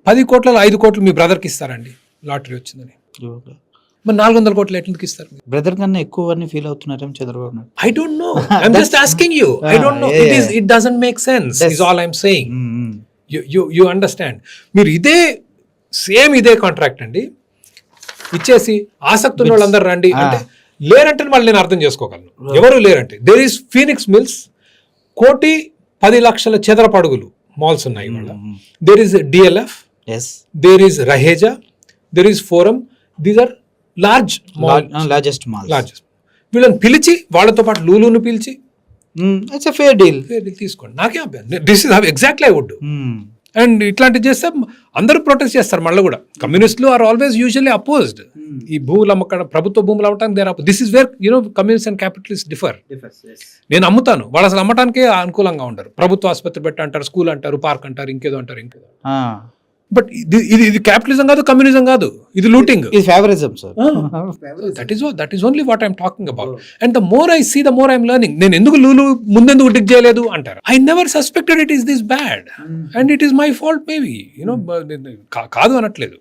10 కోట్లలో 5 కోట్లు మీ బ్రదర్కి ఇస్తారండి లాటరీ వచ్చిందని. మరి 400 కోట్లు ఎట్లకి ఇస్తారు? బ్రదర్ కన్నా ఎక్కువ ఫీల్ అవుతున్నారేమో Chandrababu Naidu. I don't know, I'm just asking you. I don't know, it doesn't make sense is all I'm saying. You understand? మీరు ఇదే కాంట్రాక్ట్ అండి ఇచ్చేసి ఆసక్తి ఉన్న వాళ్ళందరూ రండి అంటే లేరంటే వాళ్ళు నేను అర్థం చేసుకోగలను. ఎవరు లేరంటే దేర్ ఈస్ ఫీనిక్స్ మిల్స్, 1,10,00,000 చదరపు అడుగులు మాల్స్ ఉన్నాయి. There is DLF, there is Raheja, there is Forum. These are largest malls. వీళ్ళని పిలిచి వాళ్ళతో పాటు లూలును పిలిచి ఇట్స్ ఎ ఫేర్ డీల్ తీసుకోండి. నాకే this is exactly I would do. And ఇట్లాంటివి చేస్తే అందరూ ప్రొటెస్ట్ చేస్తారు. మళ్ళీ కూడా కమ్యూనిస్టులు ఆర్ ఆల్వేస్ యూజువల్లీ అపోజ్డ్. ఈ భూములు అమ్మకం, ప్రభుత్వ భూములు అమ్మటానికి there this is where communist and capitalist differ. నేను అమ్ముతాను, వాళ్ళు అసలు అమ్మటానికే అనుకూలంగా ఉండరు. ప్రభుత్వ ఆసుపత్రి పెట్టి అంటారు, స్కూల్ అంటారు, పార్క్ అంటారు, ఇంకేదో అంటారు. బట్ ఇది క్యాపిటలిజం కాదు, కమ్యూనిజం కాదు, ఇది లూటింగ్, ఇది favouritism sir. That is only what I'm talking about. And the more I see the more I'm learning. నేను ఎందుకు లూలు ముందెందుకు డిగ్ చేయలేదు అంటారు. I never suspected it is this bad and it is my fault maybe. కాదు అనట్లేదు.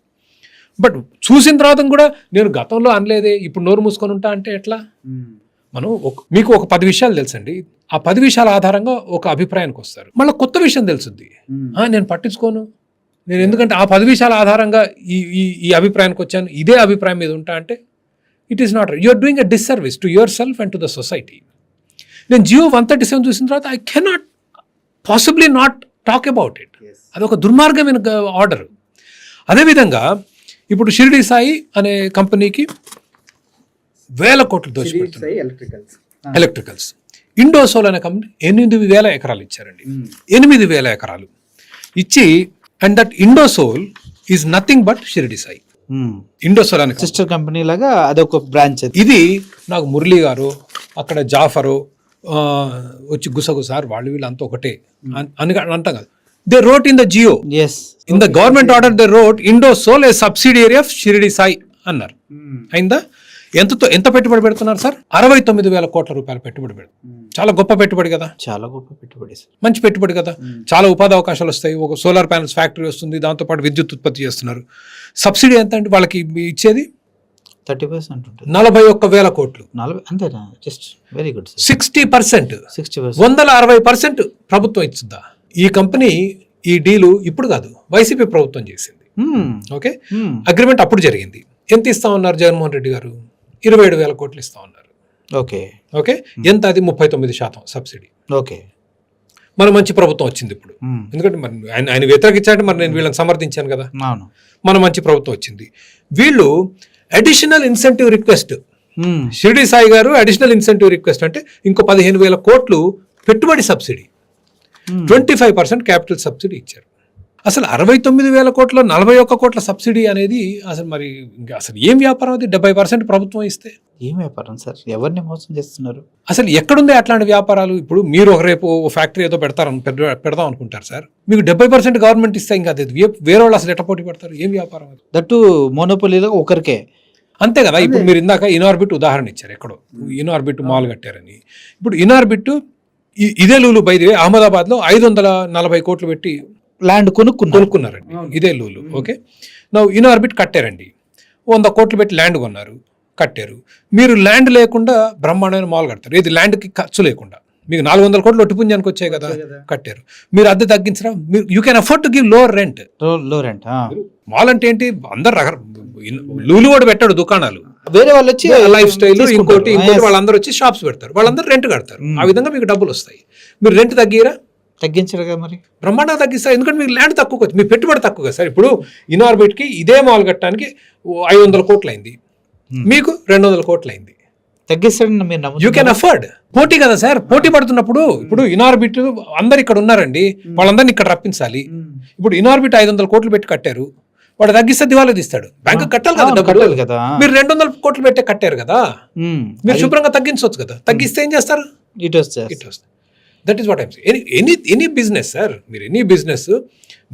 బట్ చూసిన తర్వాత కూడా నేను గతంలో అనలేదే, ఇప్పుడు నోరు మూసుకొని ఉంటా అంటే ఎట్లా? మనం మీకు ఒక 10 విషయాలు తెలుసండి, ఆ 10 విషయాల ఆధారంగా ఒక అభిప్రాయానికి వస్తారు. మళ్ళీ కొత్త విషయం తెలుసుద్ది, నేను పట్టించుకోను. నేను ఎందుకంటే ఆ 10 విషయాల ఆధారంగా ఈ అభిప్రాయానికి వచ్చాను, ఇదే అభిప్రాయం మీద ఉంటా అంటే it is not. You are doing a disservice to yourself and to the society. నేను జియో 137 చూసిన తర్వాత I cannot possibly not talk about it. అదొక దుర్మార్గమైన ఆర్డర్. అదేవిధంగా ఇప్పుడు షిరిడి సాయి అనే కంపెనీకి వేల కోట్లు దోచిపెడుతుంది. ఎలక్ట్రికల్స్. ఇండోసోల్ అనే కంపెనీ 8,000 ఎకరాలు ఇచ్చారండి. 8,000 ఎకరాలు ఇచ్చి, and that Indosol is nothing but Shirdi Sai. Indosol అనే సిస్టర్ కంపెనీ లాగా అదొక బ్రాంచ్. ఇది నాకు మురళి గారు, అక్కడ జాఫరు, వచ్చి గుసగుసారు వాళ్ళు వీళ్ళు అంతా ఒకటే అని అంటాం కదా. They wrote in the GO, yes, in the government order they wrote Indosol a subsidiary of Shirdi Sai అన్నారు. అయిందా? ఎంత పెట్టుబడి పెడుతున్నారు సార్? 69,000 కోట్ల రూపాయల పెట్టుబడి పెడుతున్నారు. చాలా గొప్ప పెట్టుబడి కదా, చాలా గొప్ప పెట్టుబడి సార్, మంచి పెట్టుబడి కదా. చాలా ఉపాధి అవకాశాలు వస్తాయి. ఒక సోలార్ ప్యానల్స్ ఫ్యాక్టరీ వస్తుంది, దాంతోపాటు విద్యుత్ ఉత్పత్తి చేస్తున్నారు. సబ్సిడీ ఎంత అంటే వాళ్ళకి ఇచ్చేది 30% ఉంటుంది, 41,000 కోట్లు. 40 అంతేనా? Just very good sir. 60%, 60%, 160% ప్రభుత్వం ఇస్తుందా? ఈ కంపెనీ ఈ డీలు ఇప్పుడు కాదు, వైసీపీ ప్రభుత్వం చేసింది. ఓకే, అగ్రిమెంట్ అప్పుడు జరిగింది. ఎంత ఇస్తా ఉన్నారు జగన్మోహన్ రెడ్డి గారు? 27,000 కోట్లు ఇస్తా ఉన్నారు. ఓకే ఓకే, ఎంత? అది 39% సబ్సిడీ. ఓకే, మన మంచి ప్రభుత్వం వచ్చింది ఇప్పుడు. ఎందుకంటే మరి ఆయన వ్యతిరేకించాడు, మరి నేను వీళ్ళని సమర్థించాను కదా. అవును, మన మంచి ప్రభుత్వం వచ్చింది. వీళ్ళు additional incentive request, Shirdi Sai గారు అడిషనల్ ఇన్సెంటివ్ రిక్వెస్ట్ అంటే ఇంకో 15,000 కోట్లు పెట్టుబడి సబ్సిడీ, 25% క్యాపిటల్ సబ్సిడీ ఇచ్చారు. అసలు 69,000 కోట్ల 41 కోట్ల సబ్సిడీ అనేది అసలు మరి ఇంకా అసలు ఏం వ్యాపారం? అది 70% ప్రభుత్వం ఇస్తే ఏం వ్యాపారం సార్? ఎవరిని మోసం చేస్తున్నారు? అసలు ఎక్కడుంది అట్లాంటి వ్యాపారాలు? ఇప్పుడు మీరు ఒక రేపు ఫ్యాక్టరీ ఏదో పెడదాం అనుకుంటారు సార్, మీకు 70% గవర్నమెంట్ ఇస్తే ఇంకా అది వేరే వాళ్ళు అసలు ఎట్లా పోటీ పడతారు? ఏం వ్యాపారం అది? దట్టు మోనోపొలీలో ఒకరికే. అంతే కదా. ఇప్పుడు మీరు ఇందాక ఇన్ఆర్బిట్ ఉదాహరణ ఇచ్చారు, ఎక్కడో ఇన్ఆర్బిట్ మాల్ కట్టారని. ఇప్పుడు ఇన్ఆర్బిట్ ఇదే లూలు బైదే అహ్మదాబాద్లో 540 కోట్లు పెట్టి ల్యాండ్ కొనుక్కున్నారండి. ఇదే లూలు. ఓకే, నువ్వు ఇన్ఆర్బిట్ కట్టారండి, 100 కోట్లు పెట్టి ల్యాండ్ కొన్నారు, కట్టారు. మీరు ల్యాండ్ లేకుండా బ్రహ్మాండమైన మాల్ కడతారు, ఇది ల్యాండ్కి ఖర్చు లేకుండా. మీకు 400 కోట్లు ఒట్టిపుంజానికి వచ్చాయి కదా, కట్టారు. మీరు అద్దె తగ్గించరా? మీరు you can afford to give lower rent. Mall అంటే ఏంటి? అందరు లూలు కూడా పెట్టాడు దుకాణాలు, వేరే వాళ్ళు వచ్చి లైఫ్ స్టైల్ ఇంకోటి వాళ్ళందరూ వచ్చి షాప్స్ పెడతారు, వాళ్ళందరూ రెంట్ కడతారు. ఆ విధంగా మీకు డబ్బులు వస్తాయి. మీరు రెంట్ తగ్గించరు కదా, మరి బ్రహ్మాండంగా తగ్గిస్తారు. ఎందుకంటే మీకు ల్యాండ్ తక్కువ వచ్చి మీ పెట్టుబడి తక్కువ కదా సార్. ఇప్పుడు ఇన్ఆర్బిట్కి ఇదే మాల్ కట్టడానికి 500 కోట్లు అయింది, మీకు 200 కోట్లు అయింది. తగ్గిస్తాడని మీరు యూ కెన్ అఫోర్డ్. పోటీ కదా సార్, పోటీ పడుతున్నప్పుడు. ఇప్పుడు ఇన్ఆర్బిట్ అందరు ఇక్కడ ఉన్నారండి, వాళ్ళందరినీ ఇక్కడ రప్పించాలి. ఇప్పుడు ఇన్ఆర్బిట్ 500 కోట్లు పెట్టి కట్టారు, వాడు తగ్గిస్తే దివాలా తీస్తాడు, బ్యాంక్ కట్టాలి కదా. మీరు 200 కోట్లు పెట్టే కట్టారు కదా, మీరు శుభ్రంగా తగ్గించవచ్చు కదా. తగ్గిస్తే ఏం చేస్తారు? ఇట్ వస్తుంది. That is what I'm saying. Any business sir, మీరు ఎనీ బిజినెస్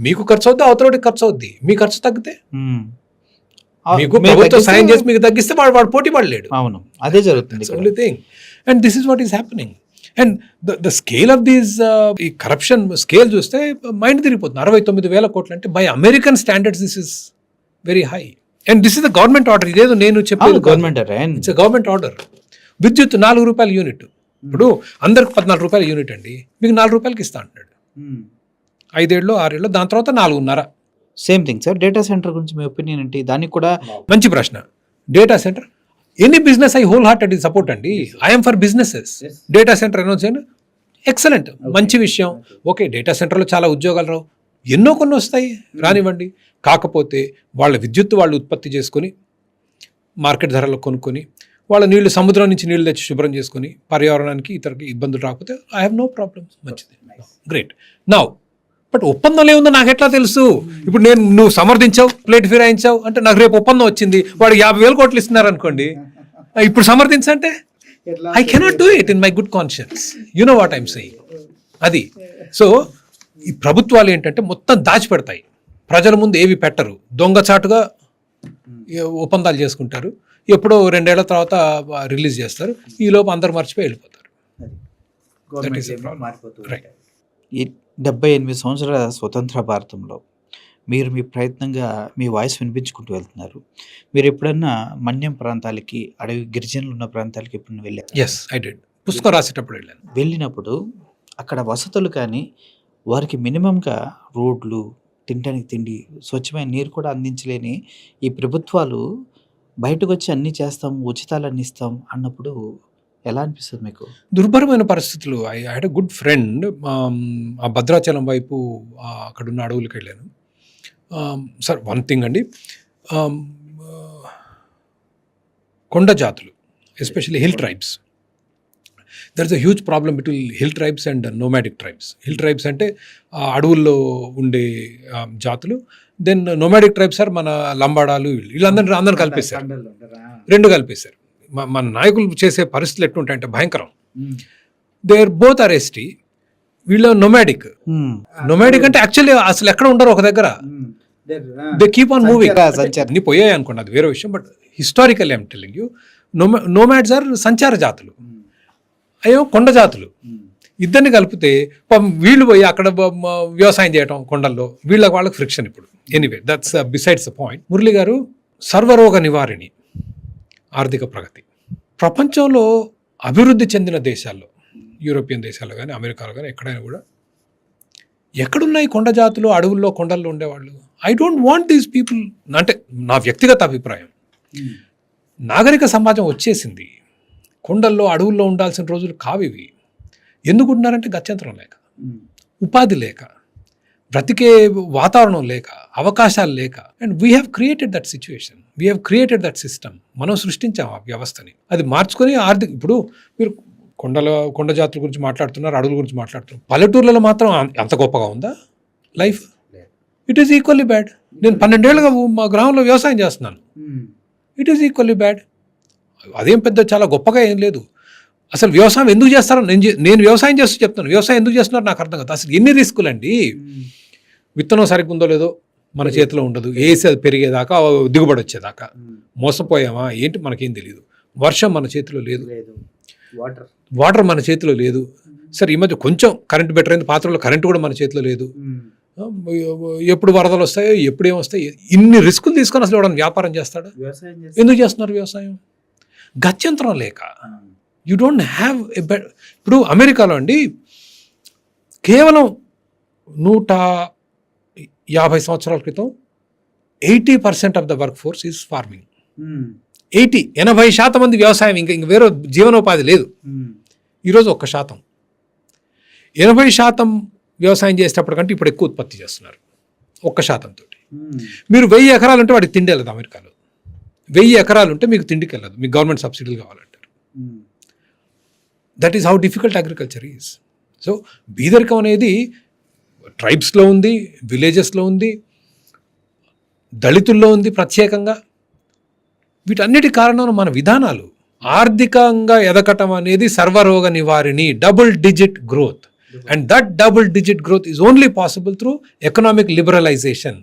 మీకు ఖర్చు అవుద్ది, అవతలకి ఖర్చు అవుద్ది. మీ ఖర్చు తగ్గితే మీకు ప్రభుత్వం సాయం చేసి మీకు తగ్గిస్తే వాడు పోటీ పడలేడు. అవును, అదే జరుగుతుంది. Only thing. And this is what is happening. And the scale of these ఈ కరప్షన్ స్కేల్ చూస్తే మైండ్ తిరిగిపోతుంది. 69,000 కోట్లు అంటే by American standards this is very high. And this is the government order. ఇదేదో నేను చెప్పేది ఇట్స్ గవర్నమెంట్ ఆర్డర్. విద్యుత్ 4 రూపాయల యూనిట్. ఇప్పుడు అందరికి 14 రూపాయల యూనిట్ అండి, మీకు 4 రూపాయలకి ఇస్తా అంటున్నాడు. 5 ఏళ్ళు 6 ఏళ్ళు, దాని తర్వాత 4.5. Same thing sir. Data center గురించి మీ ఒపీనియన్ ఏంటి? దానికి కూడా మంచి ప్రశ్న. Data center any business I wholeheartedly support అండి. I'm for businesses. Data center announce చేయను, ఎక్సలెంట్, మంచి విషయం. ఓకే, డేటా సెంటర్లో చాలా ఉద్యోగాలు రావు, ఎన్నో కొన్ని వస్తాయి, రానివ్వండి. కాకపోతే వాళ్ళ విద్యుత్ వాళ్ళు ఉత్పత్తి చేసుకొని మార్కెట్ ధరలో కొనుక్కొని వాళ్ళ నీళ్లు సముద్రం నుంచి నీళ్లు తెచ్చి శుభ్రం చేసుకొని పర్యావరణానికి ఇతరికి ఇబ్బందులు రాకపోతే ఐ హ్యావ్ నో ప్రాబ్లమ్స్. మంచిది, గ్రేట్. నౌ బట్ ఒప్పందం ఏముందో నాకు ఎట్లా తెలుసు? ఇప్పుడు నువ్వు సమర్థించావు, ప్లేట్ ఫిరాయించావు అంటే నాకు రేపు ఒప్పందం వచ్చింది, వాడు 50,000 కోట్లు ఇస్తున్నారు అనుకోండి, ఇప్పుడు సమర్థించంటే I cannot do it in my good conscience. You know what I'm saying. అది. సో ఈ ప్రభుత్వాలు ఏంటంటే మొత్తం దాచిపెడతాయి, ప్రజల ముందు ఏవి పెట్టరు, దొంగచాటుగా ఒప్పందాలు చేసుకుంటారు, ఎప్పుడో 2 ఏళ్ల తర్వాత రిలీజ్ చేస్తారు, ఈ లోపు అందరు మర్చిపోయి వెళ్ళిపోతారు. ఈ 78 సంవత్సరాల స్వతంత్ర భారతంలో మీరు మీ ప్రయత్నంగా మీ వాయిస్ వినిపించుకుంటూ వెళ్తున్నారు. మీరు ఎప్పుడన్నా మన్యం ప్రాంతాలకి, అడవి గిరిజనులు ఉన్న ప్రాంతాలకి ఎప్పుడన్నా వెళ్ళారు? Yes, I did. పుస్తకం రాసేటప్పుడు వెళ్ళాను. వెళ్ళినప్పుడు అక్కడ వసతులు కానీ, వారికి మినిమంగా రోడ్లు, తినడానికి తిండి, స్వచ్ఛమైన నీరు కూడా అందించలేని ఈ ప్రభుత్వాలు బయటకు వచ్చి అన్నీ చేస్తాం, ఉచితాలు అన్నీ ఇస్తాం అన్నప్పుడు ఎలా అనిపిస్తుంది మీకు? దుర్భరమైన పరిస్థితులు. I had a good friend. ఆ భద్రాచలం వైపు అక్కడున్న అడవులకు వెళ్ళాను. సార్ వన్ థింగ్ అండి, కొండ జాతులు, especially hill tribes, there is a huge problem between hill tribes and nomadic tribes. Hill tribes అంటే అడవుల్లో ఉండే జాతులు. దెన్ నోమాడిక్ ట్రైబ్స్ సార్ మన లంబాడాలు, వీళ్ళందరూ కలిపేశారు, 2 కలిపేశారు. మన నాయకులు చేసే పరిస్థితులు ఎట్లుంటాయంటే భయంకరం. They are both are ST, వీళ్ళు నొమాడిక్. నొమాడిక్ అంటే యాక్చువల్లీ అసలు ఎక్కడ ఉండరు ఒక దగ్గర, దే కీప్ ఆన్ మూవింగ్. అన్ని పోయాయి అనుకోండి, అది వేరే విషయం. But historical I'm telling you, nomads are సంచార జాతులు, అయ్యో కొండ జాతులు. ఇద్దరిని కలిపితే వీళ్ళు పోయి అక్కడ వ్యవసాయం చేయటం కొండల్లో, వాళ్ళకి ఫ్రిక్షన్ ఇప్పుడు. Anyway, that's besides the point. Murali గారు, సర్వరోగ నివారిణి ఆర్థిక ప్రగతి ప్రపంచంలో అభివృద్ధి చెందిన దేశాల్లో, యూరోపియన్ దేశాల్లో కానీ అమెరికాలో కానీ ఎక్కడైనా కూడా ఎక్కడున్నాయి కొండ జాతులు, అడవుల్లో కొండల్లో ఉండేవాళ్ళు? I don't want these people. అంటే నా వ్యక్తిగత అభిప్రాయం, నాగరిక సమాజం వచ్చేసింది, కొండల్లో అడవుల్లో ఉండాల్సిన రోజులు కావివి. ఎందుకుంటున్నారంటే గత్యంతరం లేక, ఉపాధి లేక, బ్రతికే వాతావరణం లేక, అవకాశాలు లేక. And we have created that situation, we have created that system. మనం సృష్టించాం ఆ వ్యవస్థని. అది మార్చుకొని ఇప్పుడు మీరు కొండ జాతుల గురించి మాట్లాడుతున్నారు, అడవుల గురించి మాట్లాడుతున్నారు. పల్లెటూర్లలో మాత్రం అంత గొప్పగా ఉందా life? It is equally bad. నేను 12 ఏళ్ళుగా మా గ్రామంలో వ్యవసాయం చేస్తున్నాను. It is equally bad. అదేం పెద్ద చాలా గొప్పగా ఏం లేదు. అసలు వ్యవసాయం ఎందుకు చేస్తారో నేను వ్యవసాయం చేస్తూ చెప్తాను. వ్యవసాయం ఎందుకు చేస్తున్నారో నాకు అర్థం కాదు. అసలు ఎన్ని రిస్కులు అండి. విత్తనం సరిగ్గా ఉందో లేదో మన చేతిలో ఉండదు, వేసి అది పెరిగేదాకా, దిగుబడి వచ్చేదాకా. మోసపోయామా ఏంటి మనకేం తెలియదు. వర్షం మన చేతిలో లేదు, వాటర్ మన చేతిలో లేదు. సరే, ఈ మధ్య కొంచెం కరెంట్ బెటర్ అయింది, పాత్రలో కరెంట్ కూడా మన చేతిలో లేదు. ఎప్పుడు వరదలు వస్తాయో, ఎప్పుడు ఏమొస్తాయో, ఇన్ని రిస్కులు తీసుకొని అసలు ఎవడన్నా వ్యాపారం చేస్తాడా? ఎందుకు చేస్తున్నారు వ్యవసాయం? గత్యంతరం లేక. యూ డోంట్ హ్యావ్ ఎ ఇప్పుడు అమెరికాలో అండి కేవలం 150 సంవత్సరాల క్రితం 80% of the work force is farming. 80% మంది వ్యవసాయం, ఇంక వేరే జీవనోపాధి లేదు. ఈరోజు 1%. 80% వ్యవసాయం చేసేటప్పటికంటే ఇప్పుడు ఎక్కువ ఉత్పత్తి చేస్తున్నారు 1% తోటి. మీరు 1000 ఎకరాలు ఉంటే వాడికి తిండి వెళ్ళదు. అమెరికాలో 1000 ఎకరాలు ఉంటే మీకు తిండికి వెళ్ళదు, మీకు గవర్నమెంట్ సబ్సిడీలు కావాలంటారు. That is how difficult agriculture is. So బీదరికం అనేది ట్రైబ్స్లో ఉంది, విలేజెస్లో ఉంది, దళితుల్లో ఉంది ప్రత్యేకంగా. వీటన్నిటి కారణం మన విధానాలు. ఆర్థికంగా ఎదగటం అనేది సర్వరోగ నివారిణి, double digit growth. And that double digit growth is only possible through economic liberalisation.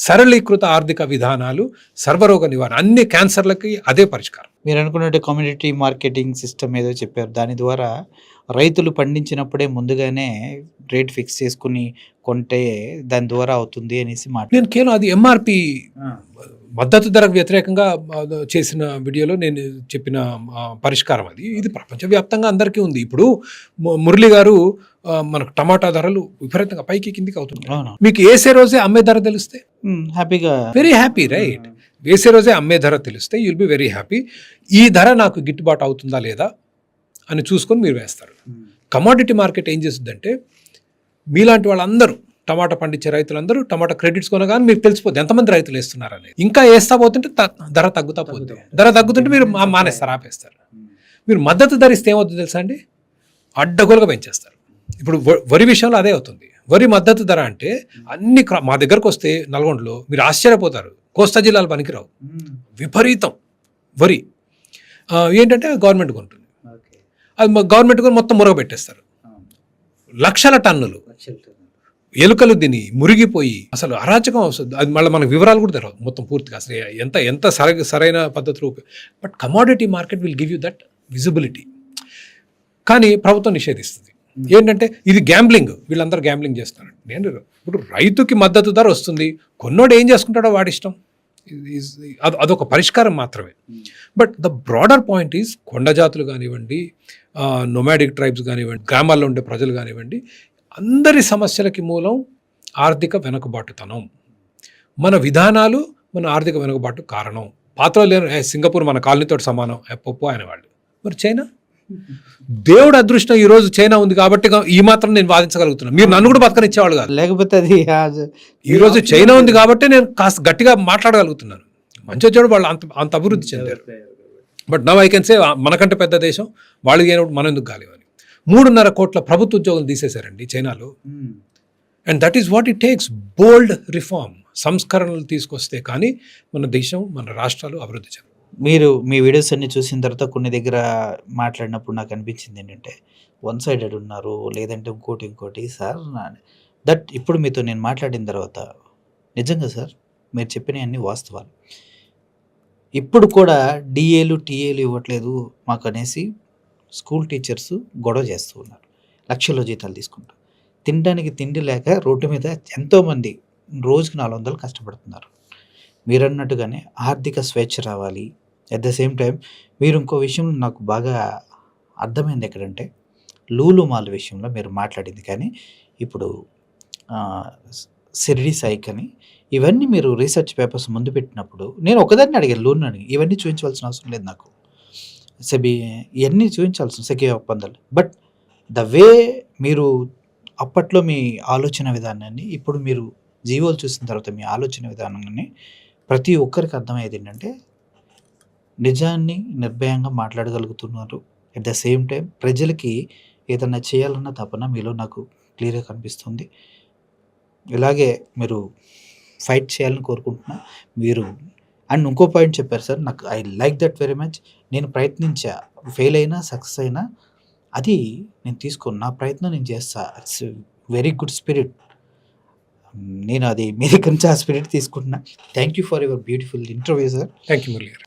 సరళీకృత ఆర్థిక విధానాలు, సర్వరోగ నివారణ. అన్ని క్యాన్సర్లకి అదే పరిష్కారం. మీరు అనుకున్నట్టు కమ్యూనిటీ మార్కెటింగ్ సిస్టమ్ ఏదో చెప్పారు, దాని ద్వారా రైతులు పండించినప్పుడే ముందుగానే రేట్ ఫిక్స్ చేసుకుని కొంటే దాని ద్వారా అవుతుంది అనేసి నేను కేవలం అది ఎంఆర్పి మద్దతు ధరకు వ్యతిరేకంగా చేసిన వీడియోలో నేను చెప్పిన పరిష్కారం అది. ఇది ప్రపంచవ్యాప్తంగా అందరికీ ఉంది. ఇప్పుడు మురళి గారు, మనకు టమాటా ధరలు విపరీతంగా పైకి కిందికి అవుతున్నాయి. మీకు వేసే రోజే అమ్మే ధర తెలిస్తే హ్యాపీగా, వెరీ హ్యాపీ, రైట్? వేసే రోజే అమ్మే ధర తెలిస్తే యుల్ బి వెరీ హ్యాపీ. ఈ ధర నాకు గిట్టుబాటు అవుతుందా లేదా అని చూసుకొని మీరు వేస్తారు. కమోడిటీ మార్కెట్ ఏం చేస్తుందంటే, మీలాంటి వాళ్ళందరూ టమాటా పండించే రైతులందరూ టమాటా క్రెడిట్స్ కొనగానే మీకు తెలిసిపోతుంది ఎంతమంది రైతులు వేస్తున్నారని. ఇంకా వేస్తా పోతుంటే ధర తగ్గుతా పోతుంది. ధర తగ్గుతుంటే మీరు మానేస్తారు, ఆపేస్తారు. మీరు మద్దతు ధర ఇస్తే ఏమవుతుంది తెలుసా అండి? అడ్డగోలుగా పెంచేస్తారు. ఇప్పుడు వరి విషయంలో అదే అవుతుంది. వరి మద్దతు ధర అంటే అన్ని మా దగ్గరకు వస్తే నల్గొండలో మీరు ఆశ్చర్యపోతారు, కోస్తా జిల్లాలు పనికిరావు, విపరీతం వరి. ఏంటంటే గవర్నమెంట్ కొంటుంది, అది గవర్నమెంట్ కొని మొత్తం మురగబెట్టేస్తారు. లక్షల టన్నులు ఎలుకలు తిని మురిగిపోయి అసలు అరాచకం వస్తుంది. అది మళ్ళీ మనకు వివరాలు కూడా తెరవు మొత్తం పూర్తిగా అసలు ఎంత సరైన పద్ధతిలో. But commodity market will give you that visibility. కానీ ప్రభుత్వం నిషేధిస్తుంది. ఏంటంటే ఇది గ్యాంబ్లింగ్, వీళ్ళందరూ గ్యాంబ్లింగ్ చేస్తున్నారు. నేను ఇప్పుడు రైతుకి మద్దతు ధర వస్తుంది, కొన్నోడు ఏం చేసుకుంటాడో వాడి ఇష్టం. అదొక పరిష్కారం మాత్రమే. But the broader point is కొండ జాతులు కానివ్వండి, నొమాడిక్ ట్రైబ్స్ కానివ్వండి, గ్రామాల్లో ఉండే ప్రజలు కానివ్వండి, అందరి సమస్యలకి మూలం ఆర్థిక వెనుకబాటుతనం. మన విధానాలు మన ఆర్థిక వెనుకబాటు కారణం. పాత్రలో లేని సింగపూర్ మన కాలనీతో సమానం పొప్పు అనేవాళ్ళు. మరి చైనా, దేవుడు అదృష్టం ఈరోజు చైనా ఉంది కాబట్టి ఈ మాత్రం నేను వాదించగలుగుతున్నాను. మీరు నన్ను కూడా బతకనిచ్చేవాళ్ళు కాదు. లేకపోతే అది ఈరోజు చైనా ఉంది కాబట్టి నేను కాస్త గట్టిగా మాట్లాడగలుగుతున్నాను. మంచి చెడు వాళ్ళు అంత అభివృద్ధి చెందారు. But now I can say మనకంటే పెద్ద దేశం వాళ్ళకి అయినప్పుడు మనం ఎందుకు కాలేమని 3.5 కోట్ల ప్రభుత్వ ఉద్యోగులు తీసేశారండి చైనాలో. And that is what it takes. Bold reform, సంస్కరణలు తీసుకొస్తే కానీ మన దేశం, మన రాష్ట్రాలు అభివృద్ధి చెందారు. మీరు మీ వీడియోస్ అన్నీ చూసిన తర్వాత కొన్ని దగ్గర మాట్లాడినప్పుడు నాకు అనిపించింది ఏంటంటే, వన్ సైడెడ్ ఉన్నారు. లేదంటే ఇంకోటి సార్ దట్ ఇప్పుడు మీతో నేను మాట్లాడిన తర్వాత నిజంగా సార్ మీరు చెప్పినయన్నీ వాస్తవాలు. ఇప్పుడు కూడా డీఏలు, టీఏలు ఇవ్వట్లేదు మాకనేసి స్కూల్ టీచర్స్ గొడవ చేస్తూ ఉన్నారు. లక్షల్లో జీతాలు తీసుకుంటూ. తినడానికి తిండి లేక రోడ్డు మీద ఎంతోమంది రోజుకి 400 కష్టపడుతున్నారు. మీరన్నట్టుగానే ఆర్థిక స్వేచ్ఛ రావాలి. అట్ ద సేమ్ టైమ్ మీరు ఇంకో విషయం నాకు బాగా అర్థమైంది ఎక్కడంటే, లూలు మాల్ విషయంలో మీరు మాట్లాడింది కానీ, ఇప్పుడు షిరిడి సాయికి అని ఇవన్నీ మీరు రీసెర్చ్ పేపర్స్ ముందు పెట్టినప్పుడు నేను ఒకదాన్ని అడిగాను లోన్ అడిగి. ఇవన్నీ చూపించవలసిన అవసరం లేదు నాకు. సెబీ ఇయన్నీ చూపించాల్సిన సెక్యూ ఒప్పందాలు. బట్ ద వే మీరు అప్పట్లో మీ ఆలోచన విధానాన్ని, ఇప్పుడు మీరు జీవోలు చూసిన తర్వాత మీ ఆలోచన విధానాన్ని ప్రతి ఒక్కరికి అర్థమయ్యేది ఏంటంటే, నిజాన్ని నిర్భయంగా మాట్లాడగలుగుతున్నారు. ఎట్ ద సేమ్ టైం ప్రజలకి ఏదన్నా చేయాలన్న తపన మీలో నాకు క్లియర్‌గా కనిపిస్తుంది. ఇలాగే మీరు ఫైట్ చేయాలని కోరుకుంటున్నా. మీరు అండ్ ఇంకో పాయింట్ చెప్పారు సార్. నాకు I like that very much. నేను ప్రయత్నించా. ఫెయిల్ అయినా, సక్సెస్ అయినా అది నేను తీసుకోను. నా ప్రయత్నం నేను చేస్తా. It's very good spirit. నేను అది మీ దగ్గర నుంచి ఆ స్పిరిట్ తీసుకుంటున్నా. Thank you for your beautiful interview sir. Thank you Murali గారు.